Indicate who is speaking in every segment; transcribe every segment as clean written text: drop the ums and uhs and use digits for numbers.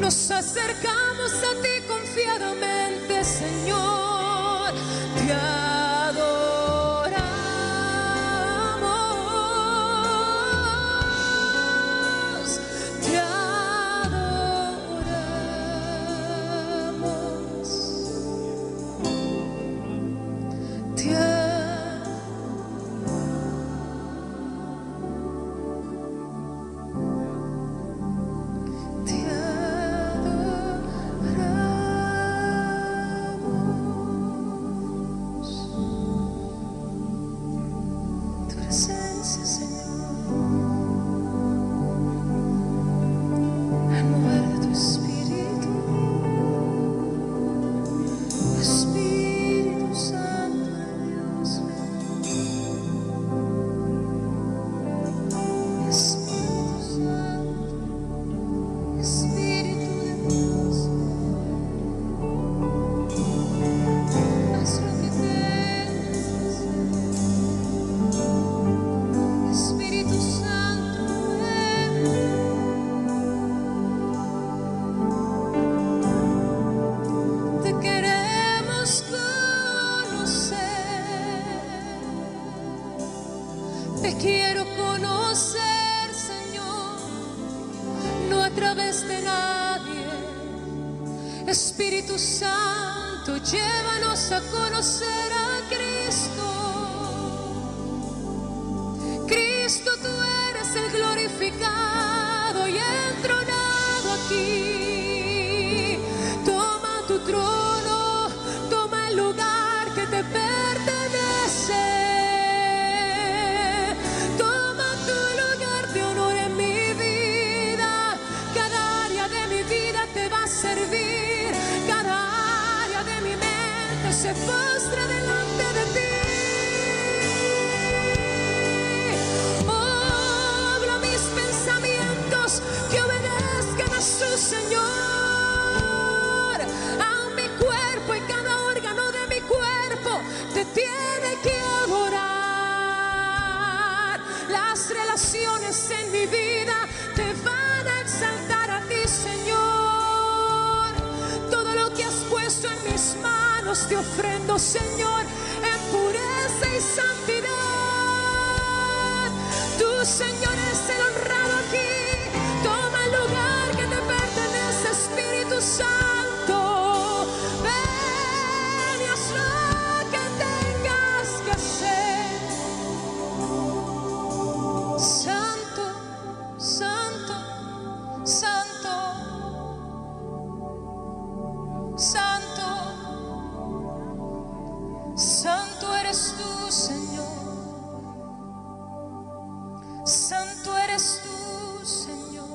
Speaker 1: Nos acercamos a ti confiadamente, Señor, te adoramos, te adoramos, te Te quiero conocer, Señor, no a través de nadie. Espíritu Santo, llévanos a conocer a Cristo. Cristo, tú eres el glorificado y entronado aquí. Toma tu trono, toma el lugar que te pertenece. Se postra delante de ti. Obra mis pensamientos que obedezcan a su Señor. A mi cuerpo y cada órgano de mi cuerpo te tiene que adorar. Las relaciones en mi vida te van a exaltar a ti, Señor. Todo lo que has puesto en mis manos te ofrendo, Señor, en pureza y santidad. Tú, Señor, es el honrado aquí. Toma el lugar que te pertenece, Espíritu Santo. Ven y haz lo que tengas que hacer. Santo, santo, santo, santo. Santo eres tú, Señor. Santo eres tú, Señor.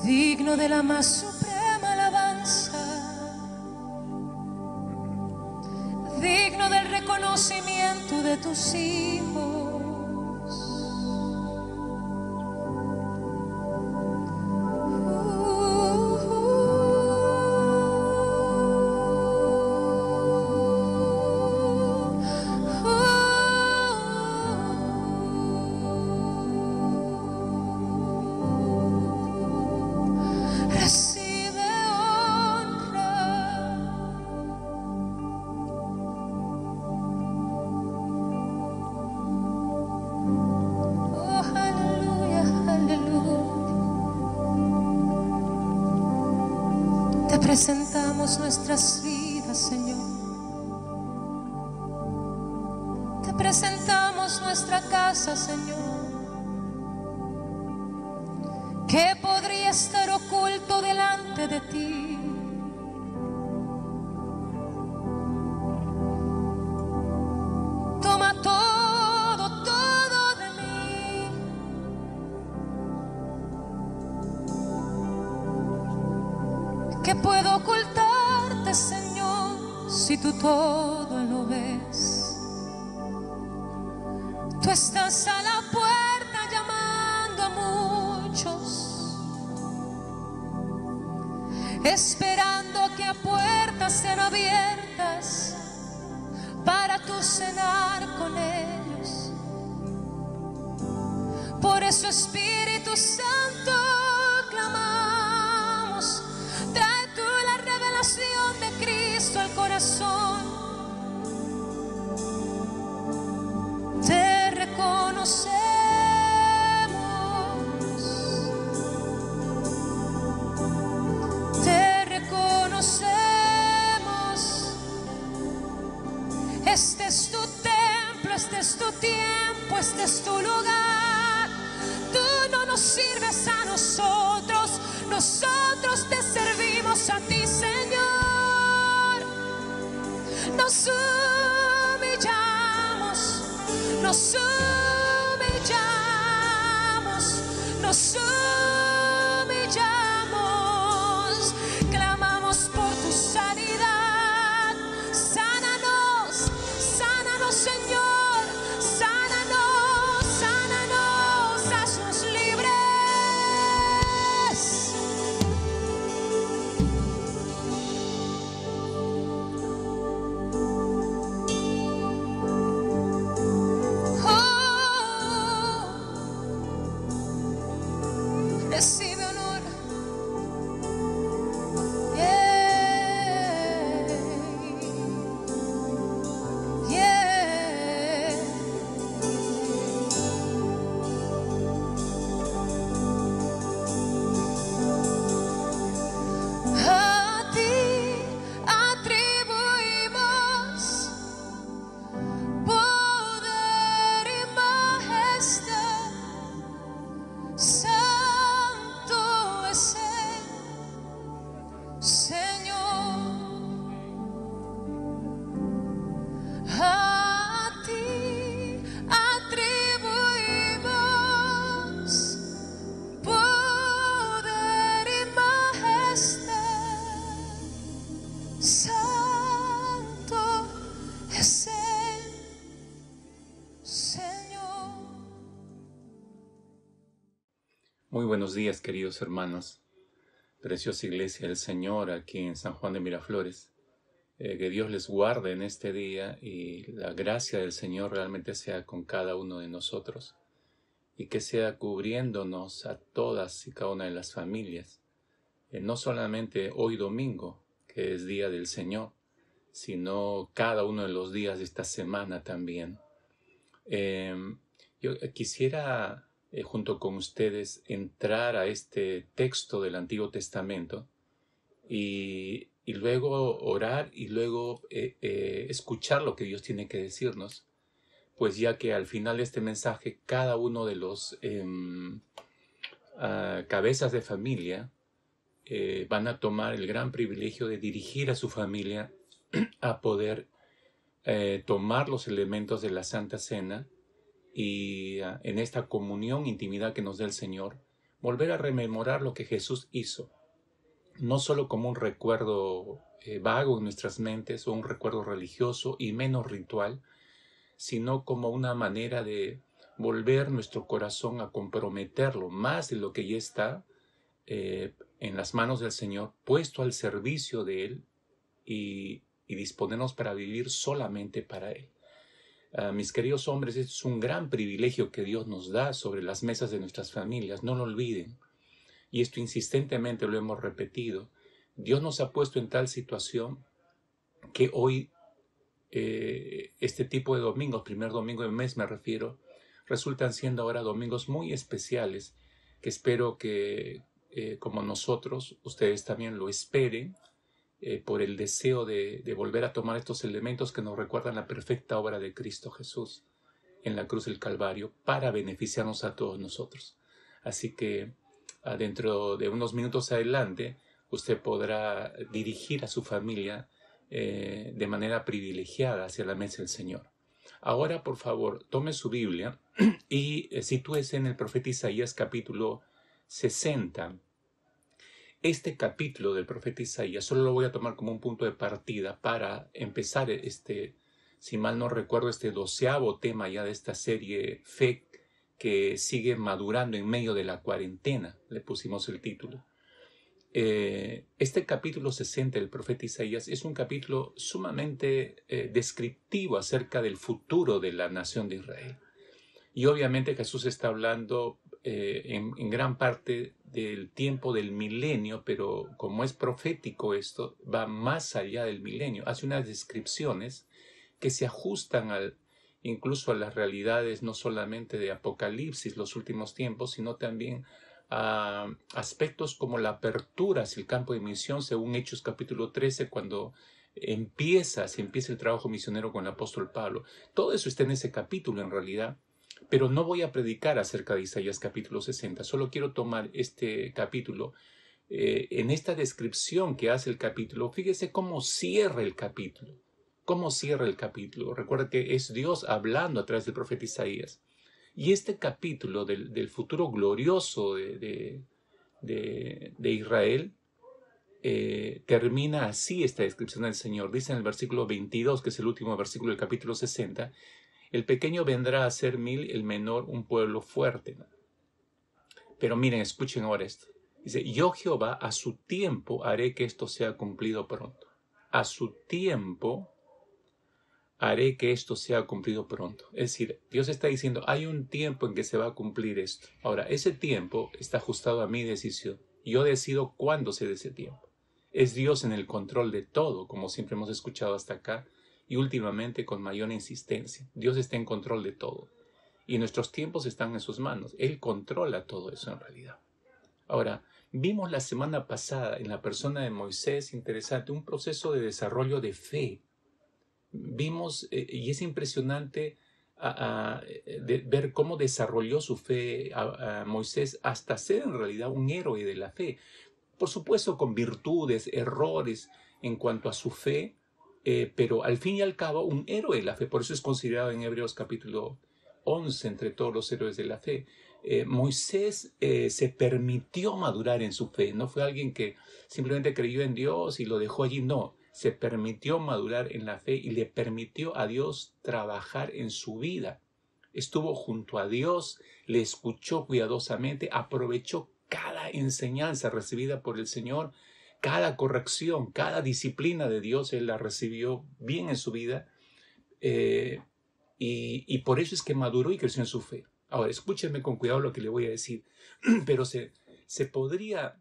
Speaker 1: Digno de la más suprema alabanza. Digno del reconocimiento de tus hijos. Presentamos nuestras vidas, Señor. Te presentamos nuestra casa, Señor. ¿Qué podría estar oculto delante de ti? Toma todo, todo de mí. ¿Qué puedo ocultarte, Señor, si tú todo lo ves? Tú estás a la puerta llamando a muchos, esperando que puertas sean abiertas para tú cenar con ellos. Por eso, Espíritu Santo, clamamos. te reconocemos. Este es tu templo, este es tu tiempo, este es tu lugar. Tú no nos sirves a nosotros, nosotros te servimos a ti, Señor. Nos humillamos, nos humillamos, nos humillamos, clamamos por tu sanidad. Sánanos, sánanos, Señor, sánanos, sánanos, haznos libres. Recibe honor. A ti atribuimos poder y majestad. Santo es el Señor. A ti atribuimos poder y majestad. Santo es el Señor.
Speaker 2: Muy buenos días, queridos hermanos, preciosa iglesia del Señor aquí en San Juan de Miraflores. Que Dios les guarde en este día y la gracia del Señor realmente sea con cada uno de nosotros y que sea cubriéndonos a todas y cada una de las familias, no solamente hoy domingo, que es día del Señor, sino cada uno de los días de esta semana también. Yo quisiera junto con ustedes entrar a este texto del Antiguo Testamento y luego orar y luego escuchar lo que Dios tiene que decirnos, pues ya que al final de este mensaje cada uno de los cabezas de familia van a tomar el gran privilegio de dirigir a su familia a poder tomar los elementos de la Santa Cena y en esta comunión, intimidad que nos da el Señor, volver a rememorar lo que Jesús hizo, no solo como un recuerdo vago en nuestras mentes o un recuerdo religioso y menos ritual, sino como una manera de volver nuestro corazón a comprometerlo más de lo que ya está en las manos del Señor, puesto al servicio de Él y disponernos para vivir solamente para Él. Mis queridos hombres, esto es un gran privilegio que Dios nos da sobre las mesas de nuestras familias, no lo olviden. Y esto insistentemente lo hemos repetido. Dios nos ha puesto en tal situación que hoy, este tipo de domingos, primer domingo del mes me refiero, resultan siendo ahora domingos muy especiales, que espero que, como nosotros, ustedes también lo esperen, por el deseo de volver a tomar estos elementos que nos recuerdan la perfecta obra de Cristo Jesús en la cruz del Calvario para beneficiarnos a todos nosotros. Así que dentro de unos minutos adelante usted podrá dirigir a su familia de manera privilegiada hacia la mesa del Señor. Ahora, por favor, tome su Biblia y sitúese en el profeta Isaías capítulo 60. Este capítulo del profeta Isaías solo lo voy a tomar como un punto de partida para empezar si mal no recuerdo, 12º tema ya de esta serie Fe que sigue madurando en medio de la cuarentena, le pusimos el título. Este capítulo 60 del profeta Isaías es un capítulo sumamente descriptivo acerca del futuro de la nación de Israel. Y obviamente Jesús está hablando en gran parte del tiempo del milenio, pero como es profético esto, va más allá del milenio. Hace unas descripciones que se ajustan incluso a las realidades no solamente de Apocalipsis, los últimos tiempos, sino también a aspectos como la apertura hacia el campo de misión, según Hechos capítulo 13, cuando se empieza el trabajo misionero con el apóstol Pablo. Todo eso está en ese capítulo en realidad, pero no voy a predicar acerca de Isaías capítulo 60, solo quiero tomar este capítulo. En esta descripción que hace el capítulo, fíjese cómo cierra el capítulo. ¿Cómo cierra el capítulo? Recuerda que es Dios hablando a través del profeta Isaías. Y este capítulo del futuro glorioso de Israel termina así esta descripción del Señor. Dice en el versículo 22, que es el último versículo del capítulo 60, el pequeño vendrá a ser 1000, el menor un pueblo fuerte. Pero miren, escuchen ahora esto. Dice, yo Jehová a su tiempo haré que esto sea cumplido pronto. A su tiempo haré que esto sea cumplido pronto. Es decir, Dios está diciendo, hay un tiempo en que se va a cumplir esto. Ahora, ese tiempo está ajustado a mi decisión. Yo decido cuándo se dé ese tiempo. Es Dios en el control de todo, como siempre hemos escuchado hasta acá, y últimamente con mayor insistencia. Dios está en control de todo. Y nuestros tiempos están en sus manos. Él controla todo eso en realidad. Ahora, vimos la semana pasada en la persona de Moisés, interesante, un proceso de desarrollo de fe. Vimos, y es impresionante ver cómo desarrolló su fe a Moisés hasta ser en realidad un héroe de la fe. Por supuesto, con virtudes, errores en cuanto a su fe, pero al fin y al cabo un héroe de la fe. Por eso es considerado en Hebreos capítulo 11 entre todos los héroes de la fe. Moisés se permitió madurar en su fe. No fue alguien que simplemente creyó en Dios y lo dejó allí. No, se permitió madurar en la fe y le permitió a Dios trabajar en su vida. Estuvo junto a Dios, le escuchó cuidadosamente, aprovechó cada enseñanza recibida por el Señor, cada corrección, cada disciplina de Dios, él la recibió bien en su vida. Y por eso es que maduró y creció en su fe. Ahora, escúchenme con cuidado lo que le voy a decir, pero se podría,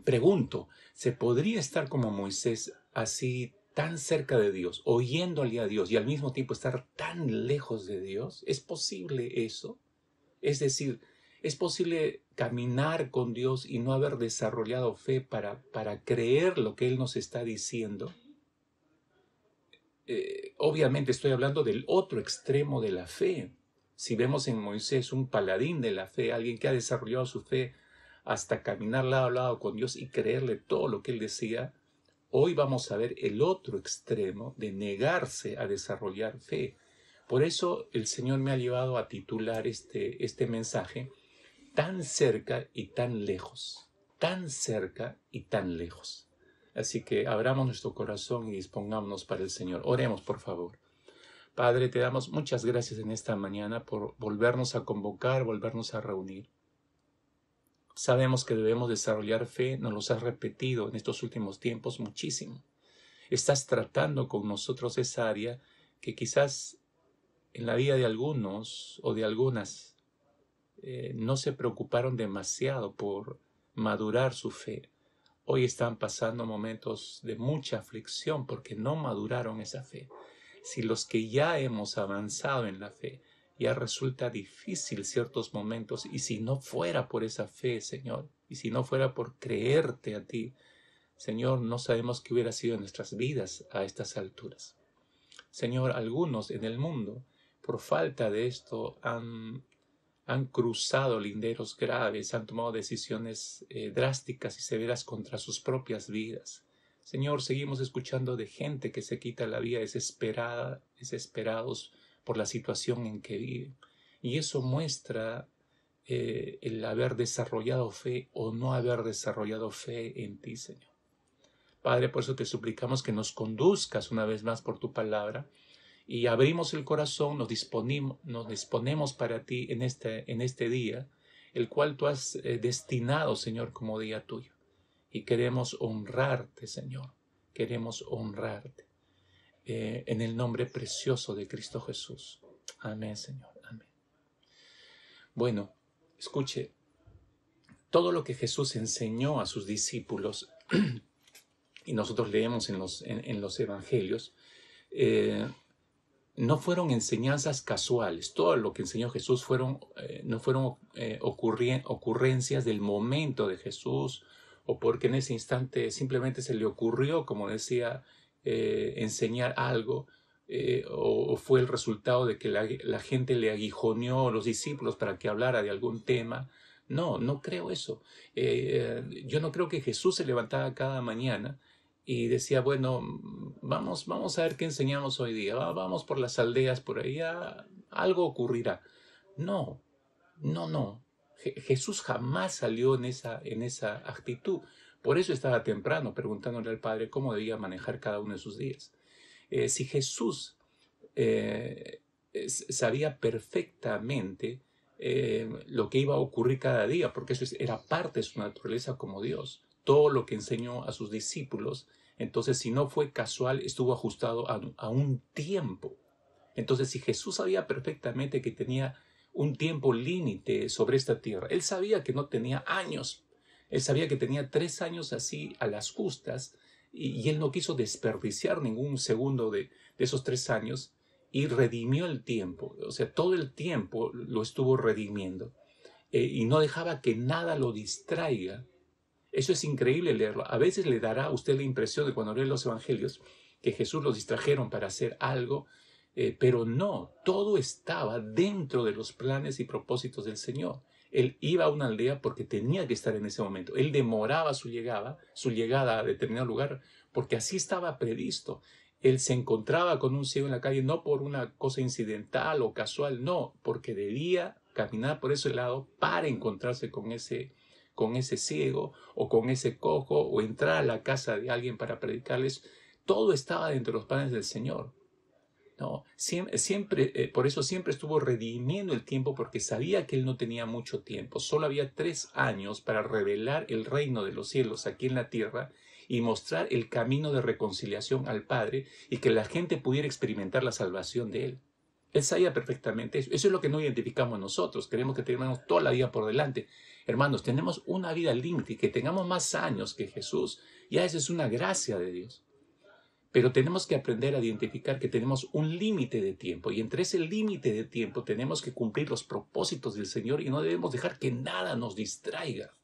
Speaker 2: pregunto, ¿se podría estar como Moisés así tan cerca de Dios, oyéndole a Dios y al mismo tiempo estar tan lejos de Dios? ¿Es posible eso? Es decir, ¿es posible caminar con Dios y no haber desarrollado fe para creer lo que Él nos está diciendo? Obviamente estoy hablando del otro extremo de la fe. Si vemos en Moisés un paladín de la fe, alguien que ha desarrollado su fe hasta caminar lado a lado con Dios y creerle todo lo que Él decía, hoy vamos a ver el otro extremo de negarse a desarrollar fe. Por eso el Señor me ha llevado a titular este mensaje, tan cerca y tan lejos, tan cerca y tan lejos. Así que abramos nuestro corazón y dispongámonos para el Señor. Oremos, por favor. Padre, te damos muchas gracias en esta mañana por volvernos a convocar, volvernos a reunir. Sabemos que debemos desarrollar fe, nos los has repetido en estos últimos tiempos muchísimo. Estás tratando con nosotros esa área que quizás en la vida de algunos o de algunas no se preocuparon demasiado por madurar su fe. Hoy están pasando momentos de mucha aflicción porque no maduraron esa fe. Si los que ya hemos avanzado en la fe, ya resulta difícil ciertos momentos, y si no fuera por esa fe, Señor, y si no fuera por creerte a ti, Señor, no sabemos qué hubiera sido en nuestras vidas a estas alturas. Señor, algunos en el mundo, por falta de esto, han cruzado linderos graves, han tomado decisiones drásticas y severas contra sus propias vidas. Señor, seguimos escuchando de gente que se quita la vida desesperados por la situación en que viven. Y eso muestra el haber desarrollado fe o no haber desarrollado fe en ti, Señor. Padre, por eso te suplicamos que nos conduzcas una vez más por tu palabra y abrimos el corazón, nos disponemos para ti en este día, el cual tú has destinado, Señor, como día tuyo. Y queremos honrarte, Señor, queremos honrarte. En el nombre precioso de Cristo Jesús. Amén, Señor, amén. Bueno, escuche, todo lo que Jesús enseñó a sus discípulos, y nosotros leemos en los evangelios, no fueron enseñanzas casuales. Todo lo que enseñó Jesús no fueron ocurrencias del momento de Jesús, o porque en ese instante simplemente se le ocurrió, como decía, enseñar algo, o fue el resultado de que la gente le aguijoneó a los discípulos para que hablara de algún tema. No, no creo eso. Yo no creo que Jesús se levantaba cada mañana y decía, bueno, vamos a ver qué enseñamos hoy día, vamos por las aldeas por ahí, algo ocurrirá. No, no. Jesús jamás salió en esa actitud. Por eso estaba temprano preguntándole al Padre cómo debía manejar cada uno de sus días. Si Jesús sabía perfectamente lo que iba a ocurrir cada día, porque eso era parte de su naturaleza como Dios, todo lo que enseñó a sus discípulos, entonces si no fue casual, estuvo ajustado a un tiempo. Entonces si Jesús sabía perfectamente que tenía un tiempo límite sobre esta tierra, él sabía que no tenía años, él sabía que tenía 3 años así a las justas, y él no quiso desperdiciar ningún segundo de esos 3 años, y redimió el tiempo. O sea, todo el tiempo lo estuvo redimiendo, y no dejaba que nada lo distraiga. Eso es increíble leerlo. A veces le dará a usted la impresión de cuando lee los evangelios que Jesús los distrajeron para hacer algo, pero no, todo estaba dentro de los planes y propósitos del Señor. Él iba a una aldea porque tenía que estar en ese momento. Él demoraba su llegada a determinado lugar porque así estaba previsto. Él se encontraba con un ciego en la calle no por una cosa incidental o casual, no, porque debía caminar por ese lado para encontrarse con ese ciego o con ese cojo, o entrar a la casa de alguien para predicarles. Todo estaba dentro de los planes del Señor. No, por eso siempre estuvo redimiendo el tiempo, porque sabía que él no tenía mucho tiempo. Solo había 3 años para revelar el reino de los cielos aquí en la tierra y mostrar el camino de reconciliación al Padre, y que la gente pudiera experimentar la salvación de él. Él sabía perfectamente eso. Eso es lo que no identificamos nosotros. Queremos que tengamos toda la vida por delante. Hermanos, tenemos una vida límite, y que tengamos más años que Jesús, ya esa es una gracia de Dios. Pero tenemos que aprender a identificar que tenemos un límite de tiempo, y entre ese límite de tiempo tenemos que cumplir los propósitos del Señor, y no debemos dejar que nada nos distraiga.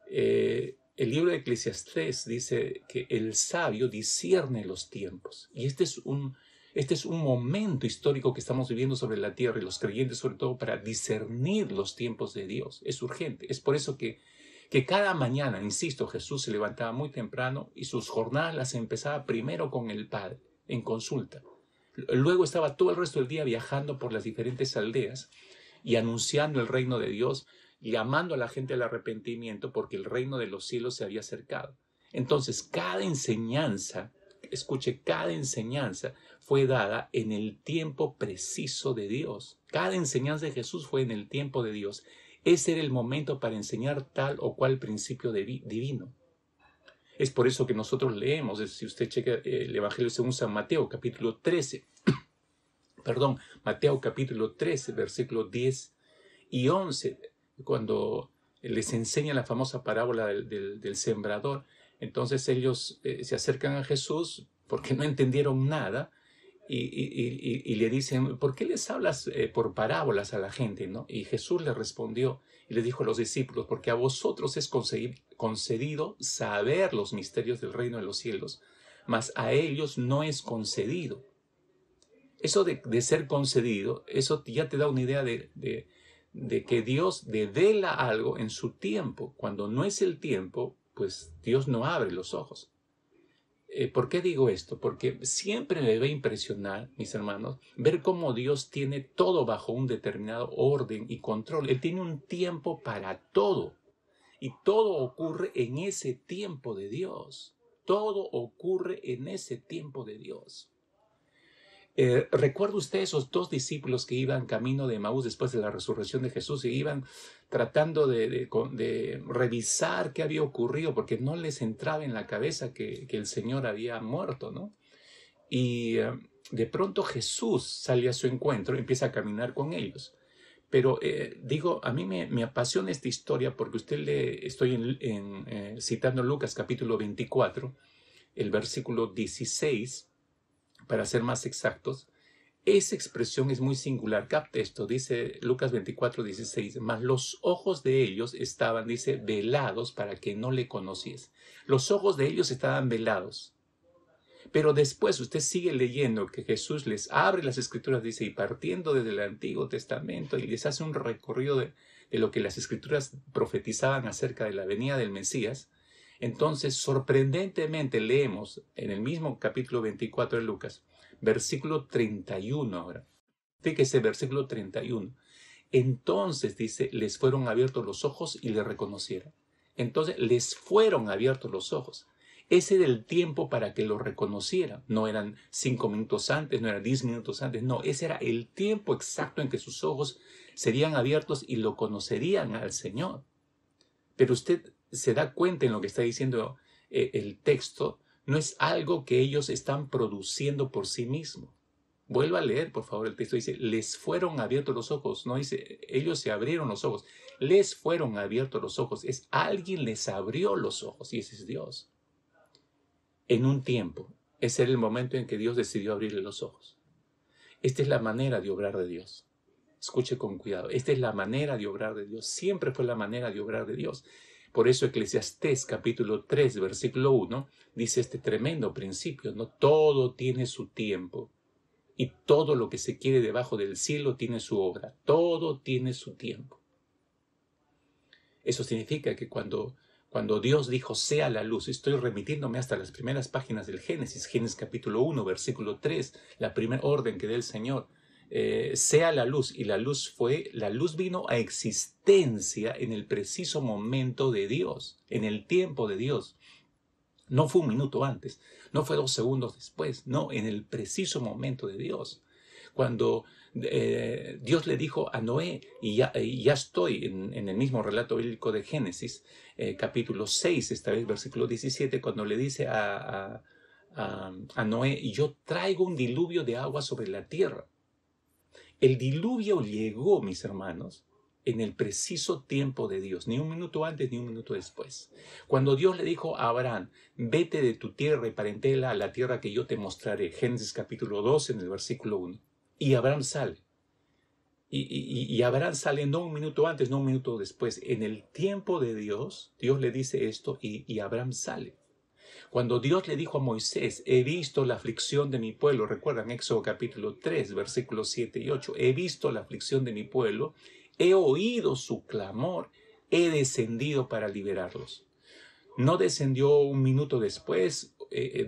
Speaker 2: El libro de Eclesiastés dice que el sabio discierne los tiempos, y este es un momento histórico que estamos viviendo sobre la tierra, y los creyentes sobre todo, para discernir los tiempos de Dios. Es urgente. Es por eso que cada mañana, insisto, Jesús se levantaba muy temprano y sus jornadas las empezaba primero con el Padre, en consulta. Luego estaba todo el resto del día viajando por las diferentes aldeas y anunciando el reino de Dios, llamando a la gente al arrepentimiento, porque el reino de los cielos se había acercado. Entonces, cada enseñanza fue dada en el tiempo preciso de Dios. Cada enseñanza de Jesús fue en el tiempo de Dios. Ese era el momento para enseñar tal o cual principio divino. Es por eso que nosotros leemos, si usted checa el Evangelio según San Mateo, capítulo 13, Mateo capítulo 13, versículos 10 y 11, cuando les enseña la famosa parábola del sembrador. Entonces ellos se acercan a Jesús porque no entendieron nada, y le dicen, ¿por qué les hablas por parábolas a la gente, ¿no? Y Jesús les respondió y les dijo a los discípulos, porque a vosotros es concedido saber los misterios del reino de los cielos, mas a ellos no es concedido. Eso de ser concedido, eso ya te da una idea de que Dios devela algo en su tiempo. Cuando no es el tiempo, pues Dios no abre los ojos. ¿Por qué digo esto? Porque siempre me debe impresionar, mis hermanos, ver cómo Dios tiene todo bajo un determinado orden y control. Él tiene un tiempo para todo, y todo ocurre en ese tiempo de Dios. Todo ocurre en ese tiempo de Dios. ¿Recuerda usted esos 2 discípulos que iban camino de Emaús después de la resurrección de Jesús, y iban tratando de revisar qué había ocurrido, porque no les entraba en la cabeza que el Señor había muerto, ¿no? Y de pronto Jesús sale a su encuentro y empieza a caminar con ellos. Pero a mí me apasiona esta historia, porque estoy citando Lucas capítulo 24, el versículo 16, para ser más exactos. Esa expresión es muy singular. Capta esto, dice Lucas 24:16. Mas los ojos de ellos estaban, dice, velados para que no le conociese. Los ojos de ellos estaban velados. Pero después usted sigue leyendo que Jesús les abre las Escrituras, dice, y partiendo desde el Antiguo Testamento, y les hace un recorrido de lo que las Escrituras profetizaban acerca de la venida del Mesías. Entonces, sorprendentemente leemos en el mismo capítulo 24 de Lucas, versículo 31 ahora. Fíjese, versículo 31. Entonces, dice, les fueron abiertos los ojos y le reconocieron. Entonces, les fueron abiertos los ojos. Ese era el tiempo para que lo reconocieran. No eran 5 minutos antes, no eran 10 minutos antes. No, ese era el tiempo exacto en que sus ojos serían abiertos y lo conocerían al Señor. Pero usted se da cuenta en lo que está diciendo el texto. No es algo que ellos están produciendo por sí mismos. Vuelva a leer, por favor, el texto. Dice, les fueron abiertos los ojos. No dice, ellos se abrieron los ojos. Les fueron abiertos los ojos. Es alguien les abrió los ojos y ese es Dios. En un tiempo, ese era el momento en que Dios decidió abrirle los ojos. Esta es la manera de obrar de Dios. Escuche con cuidado. Esta es la manera de obrar de Dios. Siempre fue la manera de obrar de Dios. Por eso Eclesiastés capítulo 3, versículo 1, dice este tremendo principio, ¿no? Todo tiene su tiempo y todo lo que se quiere debajo del cielo tiene su obra. Todo tiene su tiempo. Eso significa que cuando Dios dijo, sea la luz, estoy remitiéndome hasta las primeras páginas del Génesis, Génesis capítulo 1, versículo 3, la primera orden que da el Señor, sea la luz, y la luz vino a existencia en el preciso momento de Dios, en el tiempo de Dios. No fue un minuto antes, no fue 2 segundos después, no, en el preciso momento de Dios. Cuando Dios le dijo a Noé, y ya estoy en el mismo relato bíblico de Génesis, capítulo 6, esta vez versículo 17, cuando le dice a Noé, y yo traigo un diluvio de agua sobre la tierra. El diluvio llegó, mis hermanos, en el preciso tiempo de Dios, ni un minuto antes ni un minuto después. Cuando Dios le dijo a Abraham, vete de tu tierra y parentela a la tierra que yo te mostraré, Génesis capítulo 12, en el versículo 1, y Abraham sale. Y Abraham sale no un minuto antes, no un minuto después. En el tiempo de Dios, Dios le dice esto y Abraham sale. Cuando Dios le dijo a Moisés, he visto la aflicción de mi pueblo, recuerdan Éxodo capítulo 3, versículos 7 y 8, he visto la aflicción de mi pueblo, he oído su clamor, he descendido para liberarlos. No descendió un minuto después,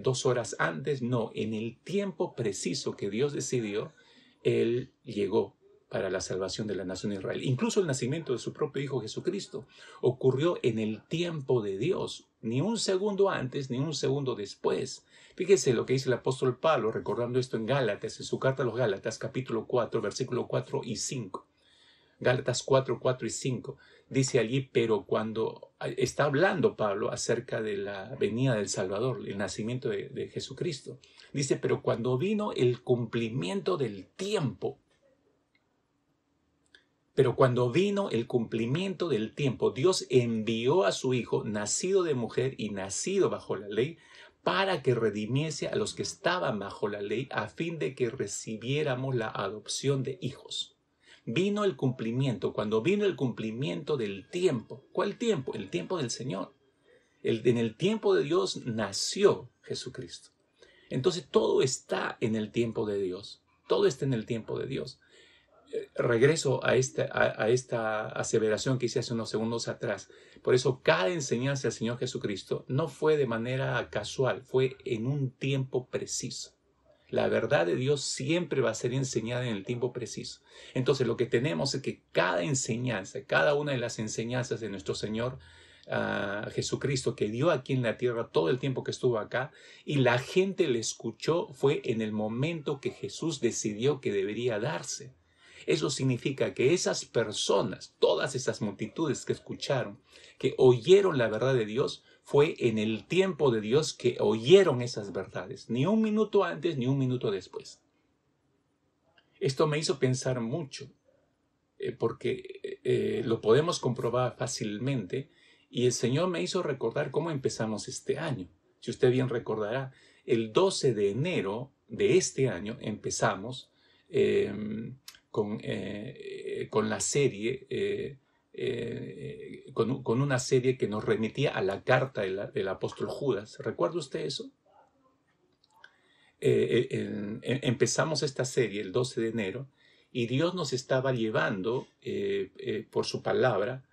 Speaker 2: 2 horas antes, no, en el tiempo preciso que Dios decidió, Él llegó para la salvación de la nación de Israel. Incluso el nacimiento de su propio Hijo Jesucristo ocurrió en el tiempo de Dios, ni un segundo antes, ni un segundo después. Fíjese lo que dice el apóstol Pablo, recordando esto en Gálatas, en su carta a los Gálatas, capítulo 4, versículo 4 y 5. Gálatas 4, 4 y 5. Dice allí, pero cuando está hablando Pablo acerca de la venida del Salvador, el nacimiento de Jesucristo, dice, pero cuando vino el cumplimiento del tiempo, Dios envió a su Hijo, nacido de mujer y nacido bajo la ley, para que redimiese a los que estaban bajo la ley, a fin de que recibiéramos la adopción de hijos. Vino el cumplimiento, cuando vino el cumplimiento del tiempo. ¿Cuál tiempo? El tiempo del Señor. En el tiempo de Dios nació Jesucristo. Entonces todo está en el tiempo de Dios. Todo está en el tiempo de Dios. Regreso a esta aseveración que hice hace unos segundos atrás. Por eso cada enseñanza del Señor Jesucristo no fue de manera casual, fue en un tiempo preciso. La verdad de Dios siempre va a ser enseñada en el tiempo preciso. Entonces lo que tenemos es que cada enseñanza, cada una de las enseñanzas de nuestro Señor Jesucristo, que dio aquí en la tierra todo el tiempo que estuvo acá, y la gente le escuchó, fue en el momento que Jesús decidió que debería darse. Eso significa que esas personas, todas esas multitudes que escucharon, que oyeron la verdad de Dios, fue en el tiempo de Dios que oyeron esas verdades, ni un minuto antes ni un minuto después. Esto me hizo pensar mucho, porque lo podemos comprobar fácilmente, y el Señor me hizo recordar cómo empezamos este año. Si usted bien recordará, el 12 de enero de este año empezamos con la serie, con una serie que nos remitía a la carta del apóstol Judas. ¿Recuerda usted eso? Empezamos esta serie el 12 de enero y Dios nos estaba llevando por su palabra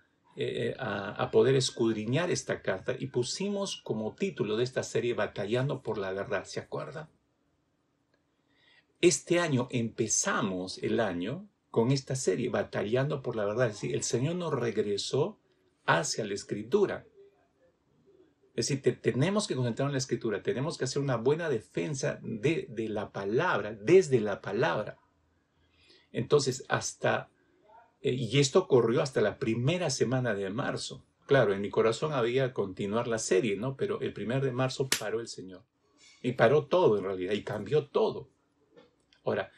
Speaker 2: a poder escudriñar esta carta, y pusimos como título de esta serie Batallando por la Verdad. ¿Se acuerda? Este año empezamos el año con esta serie Batallando por la Verdad. Es decir, el Señor nos regresó hacia la Escritura. Es decir, tenemos que concentrarnos en la Escritura, tenemos que hacer una buena defensa de la palabra, desde la palabra. Entonces, y esto ocurrió hasta la primera semana de marzo. Claro, en mi corazón había continuar la serie, ¿no? Pero el 1 de marzo paró el Señor. Y paró todo en realidad, y cambió todo. Ahora,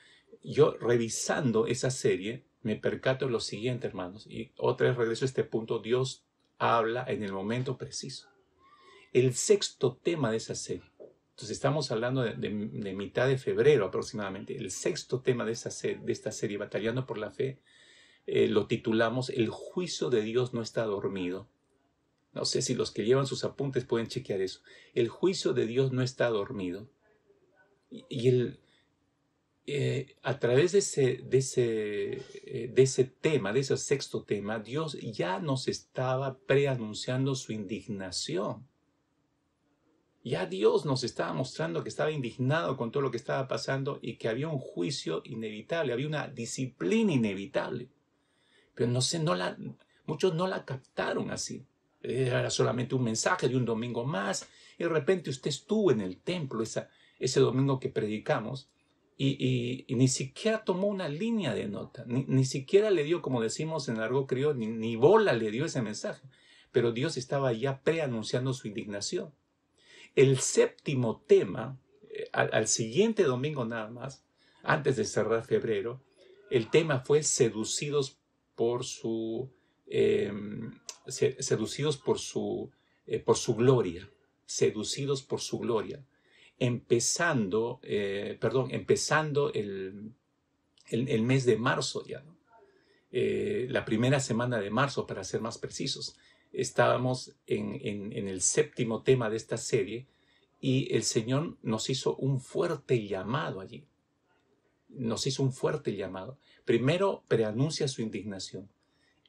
Speaker 2: yo revisando esa serie, me percato de lo siguiente, hermanos. Y otra vez regreso a este punto, Dios habla en el momento preciso. El sexto tema de esa serie. Entonces estamos hablando de mitad de febrero aproximadamente. El sexto tema de esta serie, Batallando por la Fe, lo titulamos El juicio de Dios no está dormido. No sé si los que llevan sus apuntes pueden chequear eso. El juicio de Dios no está dormido. A través de ese tema, de ese sexto tema, Dios ya nos estaba preanunciando su indignación. Ya Dios nos estaba mostrando que estaba indignado con todo lo que estaba pasando y que había un juicio inevitable, había una disciplina inevitable. Pero muchos no la captaron así. Era solamente un mensaje de un domingo más, y de repente usted estuvo en el templo ese domingo que predicamos y ni siquiera tomó una línea de nota, ni siquiera le dio, como decimos en argot criollo, ni bola le dio ese mensaje. Pero Dios estaba ya preanunciando su indignación. El séptimo tema, al siguiente domingo nada más, antes de cerrar febrero, el tema fue seducidos por su gloria, seducidos por su gloria, empezando el mes de marzo ya, ¿no? La primera semana de marzo, para ser más precisos. Estábamos en el séptimo tema de esta serie y el Señor nos hizo un fuerte llamado allí. Nos hizo un fuerte llamado. Primero preanuncia su indignación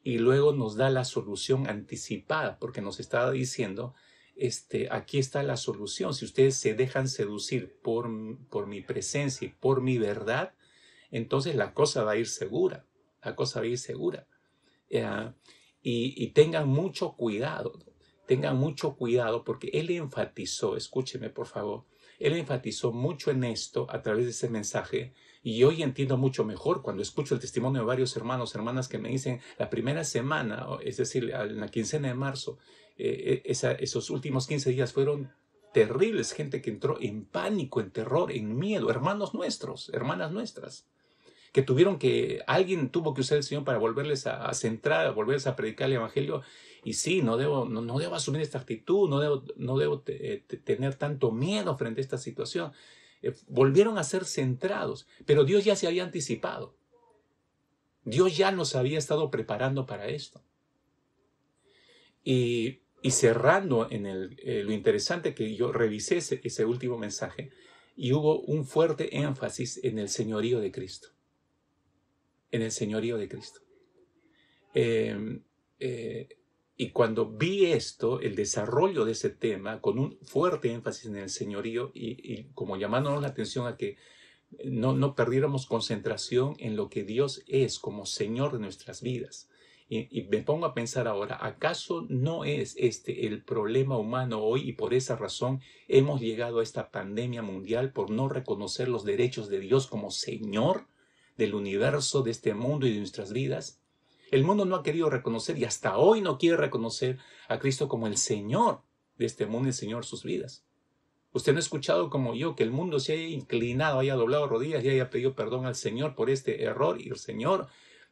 Speaker 2: y luego nos da la solución anticipada, porque nos estaba diciendo, aquí está la solución. Si ustedes se dejan seducir por mi presencia y por mi verdad, entonces la cosa va a ir segura. La cosa va a ir segura. Y tengan mucho cuidado porque Él enfatizó, escúcheme por favor, Él enfatizó mucho en esto a través de ese mensaje, y hoy entiendo mucho mejor cuando escucho el testimonio de varios hermanos, hermanas que me dicen, la primera semana, es decir, en la quincena de marzo, esos últimos 15 días fueron terribles, gente que entró en pánico, en terror, en miedo, hermanos nuestros, hermanas nuestras, que alguien tuvo que usar el Señor para volverles a centrar, volverles a predicar el Evangelio. Y sí, no debo asumir esta actitud, no debo tener tanto miedo frente a esta situación. Volvieron a ser centrados, pero Dios ya se había anticipado. Dios ya nos había estado preparando para esto. Y cerrando lo interesante que yo revisé ese último mensaje, y hubo un fuerte énfasis en el señorío de Cristo. En el señorío de Cristo. Y cuando vi esto, el desarrollo de ese tema, con un fuerte énfasis en el señorío y como llamándonos la atención a que no perdiéramos concentración en lo que Dios es como Señor de nuestras vidas. Y me pongo a pensar ahora, ¿acaso no es el problema humano hoy, y por esa razón hemos llegado a esta pandemia mundial por no reconocer los derechos de Dios como Señor del universo, de este mundo y de nuestras vidas? El mundo no ha querido reconocer, y hasta hoy no quiere reconocer a Cristo como el Señor de este mundo y el Señor de sus vidas. Usted no ha escuchado como yo que el mundo se haya inclinado, haya doblado rodillas y haya pedido perdón al Señor por este error, y el Señor,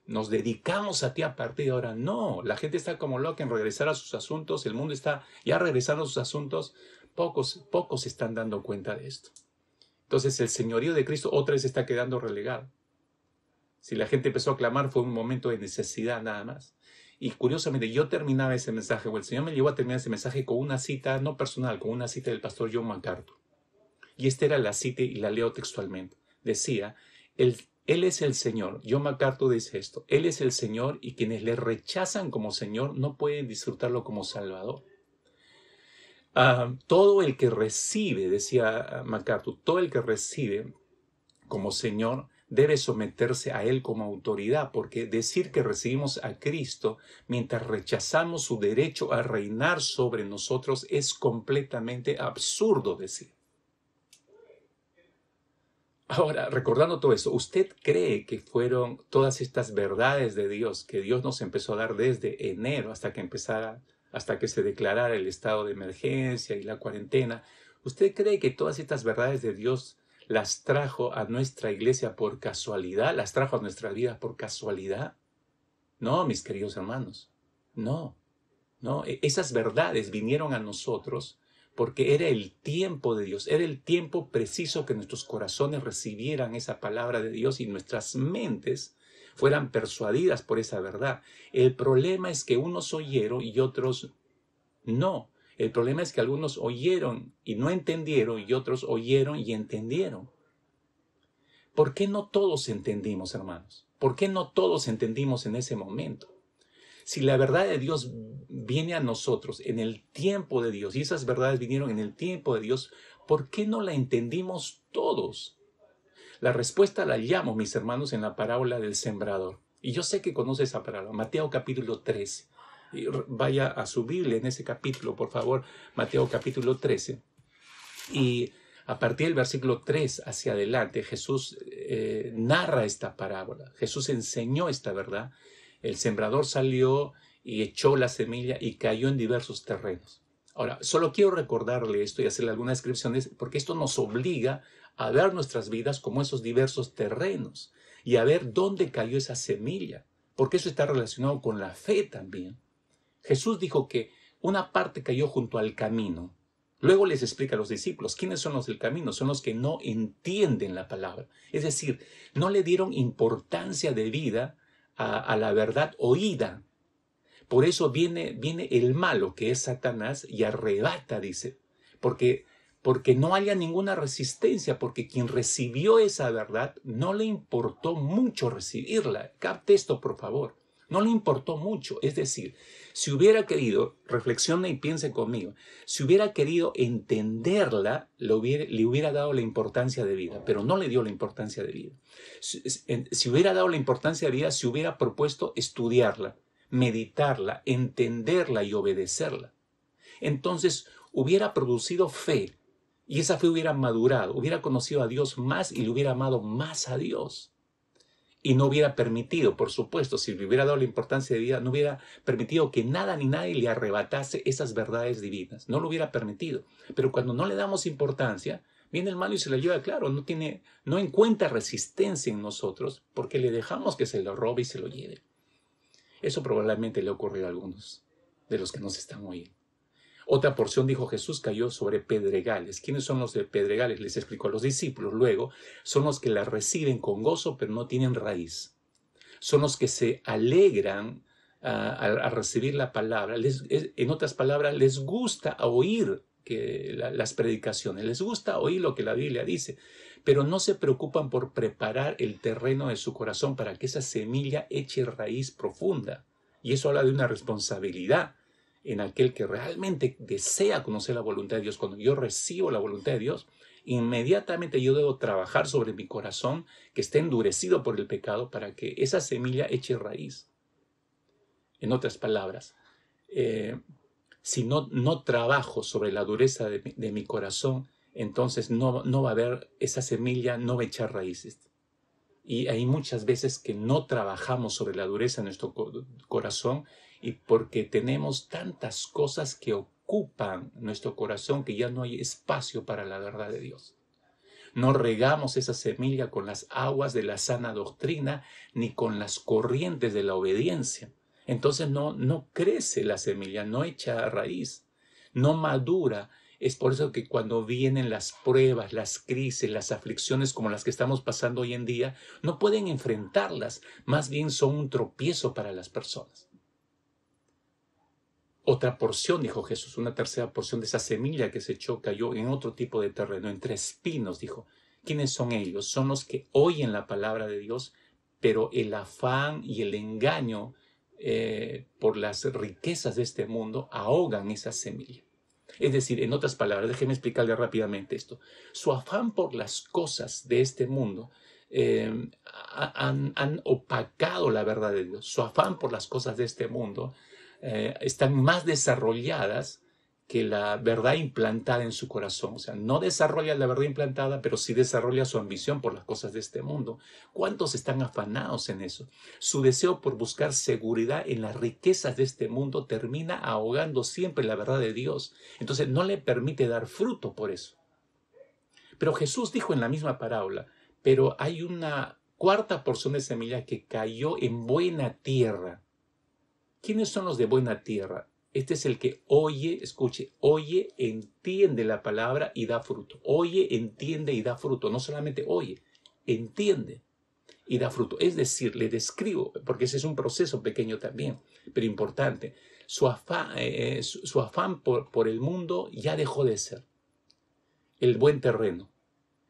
Speaker 2: nos dedicamos a ti a partir de ahora. No, la gente está como loca en regresar a sus asuntos, el mundo está ya regresando a sus asuntos. Pocos se están dando cuenta de esto. Entonces el señorío de Cristo otra vez está quedando relegado. Si la gente empezó a clamar, fue un momento de necesidad nada más. Y curiosamente, yo terminaba ese mensaje, o el Señor me llevó a terminar ese mensaje con una cita, no personal, con una cita del pastor John MacArthur. Y esta era la cita y la leo textualmente. Decía, Él es el Señor. John MacArthur dice esto. Él es el Señor y quienes le rechazan como Señor no pueden disfrutarlo como Salvador. Todo el que recibe, decía MacArthur, todo el que recibe como Señor debe someterse a Él como autoridad, porque decir que recibimos a Cristo mientras rechazamos su derecho a reinar sobre nosotros es completamente absurdo decir. Ahora, recordando todo eso, ¿usted cree que fueron todas estas verdades de Dios que Dios nos empezó a dar desde enero hasta que se declarara el estado de emergencia y la cuarentena? ¿Usted cree que todas estas verdades de Dios las trajo a nuestra iglesia por casualidad? ¿Las trajo a nuestras vidas por casualidad? No, mis queridos hermanos, no. Esas verdades vinieron a nosotros porque era el tiempo de Dios, era el tiempo preciso que nuestros corazones recibieran esa palabra de Dios y nuestras mentes fueran persuadidas por esa verdad. El problema es que unos oyeron y otros no. El problema es que algunos oyeron y no entendieron y otros oyeron y entendieron. ¿Por qué no todos entendimos, hermanos? ¿Por qué no todos entendimos en ese momento? Si la verdad de Dios viene a nosotros en el tiempo de Dios y esas verdades vinieron en el tiempo de Dios, ¿por qué no la entendimos todos? La respuesta la llamo, mis hermanos, en la parábola del sembrador. Y yo sé que conoce esa parábola, Mateo capítulo 13. Vaya a su Biblia en ese capítulo, por favor, Mateo capítulo 13. Y a partir del versículo 3 hacia adelante, Jesús narra esta parábola. Jesús enseñó esta verdad. El sembrador salió y echó la semilla y cayó en diversos terrenos. Ahora, solo quiero recordarle esto y hacerle algunas descripciones porque esto nos obliga a ver nuestras vidas como esos diversos terrenos y a ver dónde cayó esa semilla, porque eso está relacionado con la fe también. Jesús dijo que una parte cayó junto al camino. Luego les explica a los discípulos, ¿quiénes son los del camino? Son los que no entienden la palabra. Es decir, no le dieron importancia de vida a la verdad oída. Por eso viene el malo, que es Satanás, y arrebata, dice, porque no haya ninguna resistencia, porque quien recibió esa verdad no le importó mucho recibirla. Capte esto, por favor. No le importó mucho. Es decir, si hubiera querido, reflexione y piense conmigo, si hubiera querido entenderla, le hubiera dado la importancia de vida, pero no le dio la importancia de vida. Si hubiera dado la importancia de vida, se hubiera propuesto estudiarla, meditarla, entenderla y obedecerla. Entonces hubiera producido fe y esa fe hubiera madurado, hubiera conocido a Dios más y le hubiera amado más a Dios. Y no hubiera permitido, por supuesto, si le hubiera dado la importancia de vida, no hubiera permitido que nada ni nadie le arrebatase esas verdades divinas. No lo hubiera permitido. Pero cuando no le damos importancia, viene el malo y se la lleva, claro, no encuentra resistencia en nosotros porque le dejamos que se lo robe y se lo lleve. Eso probablemente le ocurrió a algunos de los que nos están oyendo. Otra porción, dijo Jesús, cayó sobre pedregales. ¿Quiénes son los de pedregales? Les explicó a los discípulos. Luego, son los que la reciben con gozo, pero no tienen raíz. Son los que se alegran a recibir la palabra. En otras palabras, les gusta oír las predicaciones. Les gusta oír lo que la Biblia dice, pero no se preocupan por preparar el terreno de su corazón para que esa semilla eche raíz profunda. Y eso habla de una responsabilidad en aquel que realmente desea conocer la voluntad de Dios. Cuando yo recibo la voluntad de Dios, inmediatamente yo debo trabajar sobre mi corazón que esté endurecido por el pecado para que esa semilla eche raíz. En otras palabras, si no trabajo sobre la dureza de mi corazón, entonces no va a haber, esa semilla no va a echar raíces. Y hay muchas veces que no trabajamos sobre la dureza de nuestro corazón y porque tenemos tantas cosas que ocupan nuestro corazón que ya no hay espacio para la verdad de Dios. No regamos esa semilla con las aguas de la sana doctrina ni con las corrientes de la obediencia. Entonces no crece la semilla, no echa raíz, no madura Es por eso que cuando vienen las pruebas, las crisis, las aflicciones como las que estamos pasando hoy en día, no pueden enfrentarlas, más bien son un tropiezo para las personas. Otra porción, dijo Jesús, una tercera porción de esa semilla que se echó cayó en otro tipo de terreno, entre espinos, dijo. ¿Quiénes son ellos? Son los que oyen la palabra de Dios, pero el afán y el engaño por las riquezas de este mundo ahogan esa semilla. Es decir, en otras palabras, déjeme explicarle rápidamente esto. Su afán por las cosas de este mundo han opacado la verdad de Dios. Su afán por las cosas de este mundo están más desarrolladas que la verdad implantada en su corazón. O sea, no desarrolla la verdad implantada, pero sí desarrolla su ambición por las cosas de este mundo. ¿Cuántos están afanados en eso? Su deseo por buscar seguridad en las riquezas de este mundo termina ahogando siempre la verdad de Dios. Entonces no le permite dar fruto por eso. Pero Jesús dijo en la misma parábola, pero hay una cuarta porción de semilla que cayó en buena tierra. ¿Quiénes son los de buena tierra? Este es el que oye, escuche, oye, entiende la palabra y da fruto. Oye, entiende y da fruto. No solamente oye, entiende y da fruto. Es decir, le describo, porque ese es un proceso pequeño también, pero importante. Su afán por el mundo ya dejó de ser el buen terreno.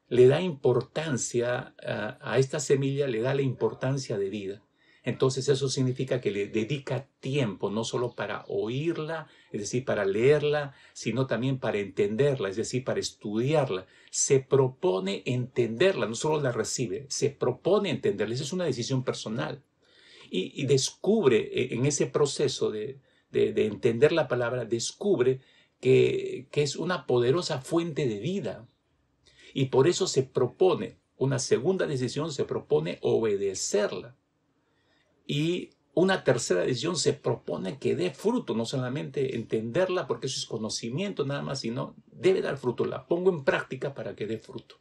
Speaker 2: Le da importancia a esta semilla, le da la importancia de vida. Entonces eso significa que le dedica tiempo, no solo para oírla, es decir, para leerla, sino también para entenderla, es decir, para estudiarla. Se propone entenderla, no solo la recibe, se propone entenderla. Esa es una decisión personal. Y descubre en ese proceso de entender la palabra, descubre que es una poderosa fuente de vida. Y por eso se propone, una segunda decisión, se propone obedecerla. Y una tercera decisión se propone que dé fruto, no solamente entenderla porque eso es conocimiento nada más, sino debe dar fruto. La pongo en práctica para que dé fruto.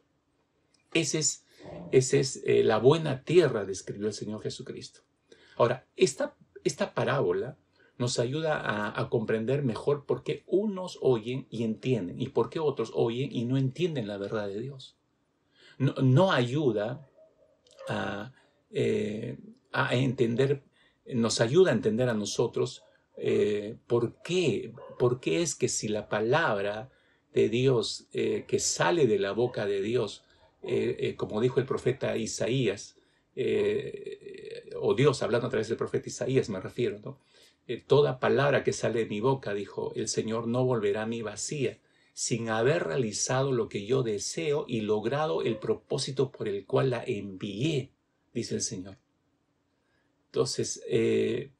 Speaker 2: Esa es la buena tierra, describió el Señor Jesucristo. Ahora, esta parábola nos ayuda a comprender mejor por qué unos oyen y entienden y por qué otros oyen y no entienden la verdad de Dios. No ayuda a entender, nos ayuda a entender a nosotros por qué es que si la palabra de Dios que sale de la boca de Dios, como dijo el profeta Isaías, o Dios hablando a través del profeta Isaías me refiero, ¿no? Toda palabra que sale de mi boca, dijo el Señor, no volverá a mí vacía, sin haber realizado lo que yo deseo y logrado el propósito por el cual la envié, dice el Señor. Entonces,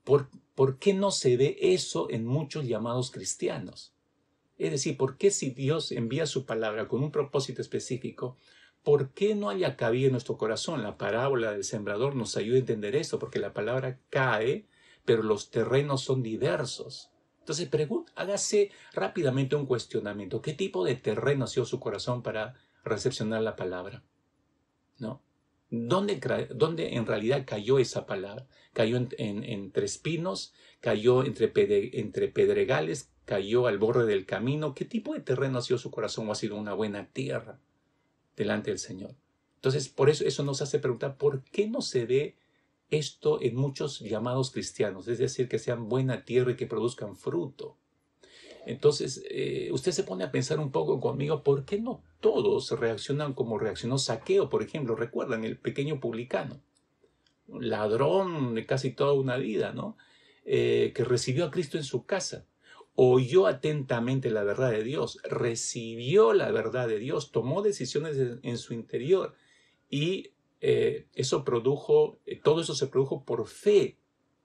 Speaker 2: ¿por qué no se ve eso en muchos llamados cristianos? Es decir, ¿por qué si Dios envía su palabra con un propósito específico, por qué no haya cabido en nuestro corazón? La parábola del sembrador nos ayuda a entender eso, porque la palabra cae, pero los terrenos son diversos. Entonces, hágase rápidamente un cuestionamiento. ¿Qué tipo de terreno ha sido su corazón para recepcionar la palabra? ¿No? ¿Dónde en realidad cayó esa palabra? ¿Cayó entre espinos? ¿Cayó entre pedregales? ¿Cayó al borde del camino? ¿Qué tipo de terreno ha sido su corazón o ha sido una buena tierra delante del Señor? Entonces, por eso nos hace preguntar, ¿por qué no se ve esto en muchos llamados cristianos? Es decir, que sean buena tierra y que produzcan fruto. Entonces, usted se pone a pensar un poco conmigo, ¿por qué no todos reaccionan como reaccionó Zaqueo, por ejemplo? ¿Recuerdan el pequeño publicano? Un ladrón de casi toda una vida, ¿no? Que recibió a Cristo en su casa. Oyó atentamente la verdad de Dios, recibió la verdad de Dios, tomó decisiones en su interior y todo eso se produjo por fe.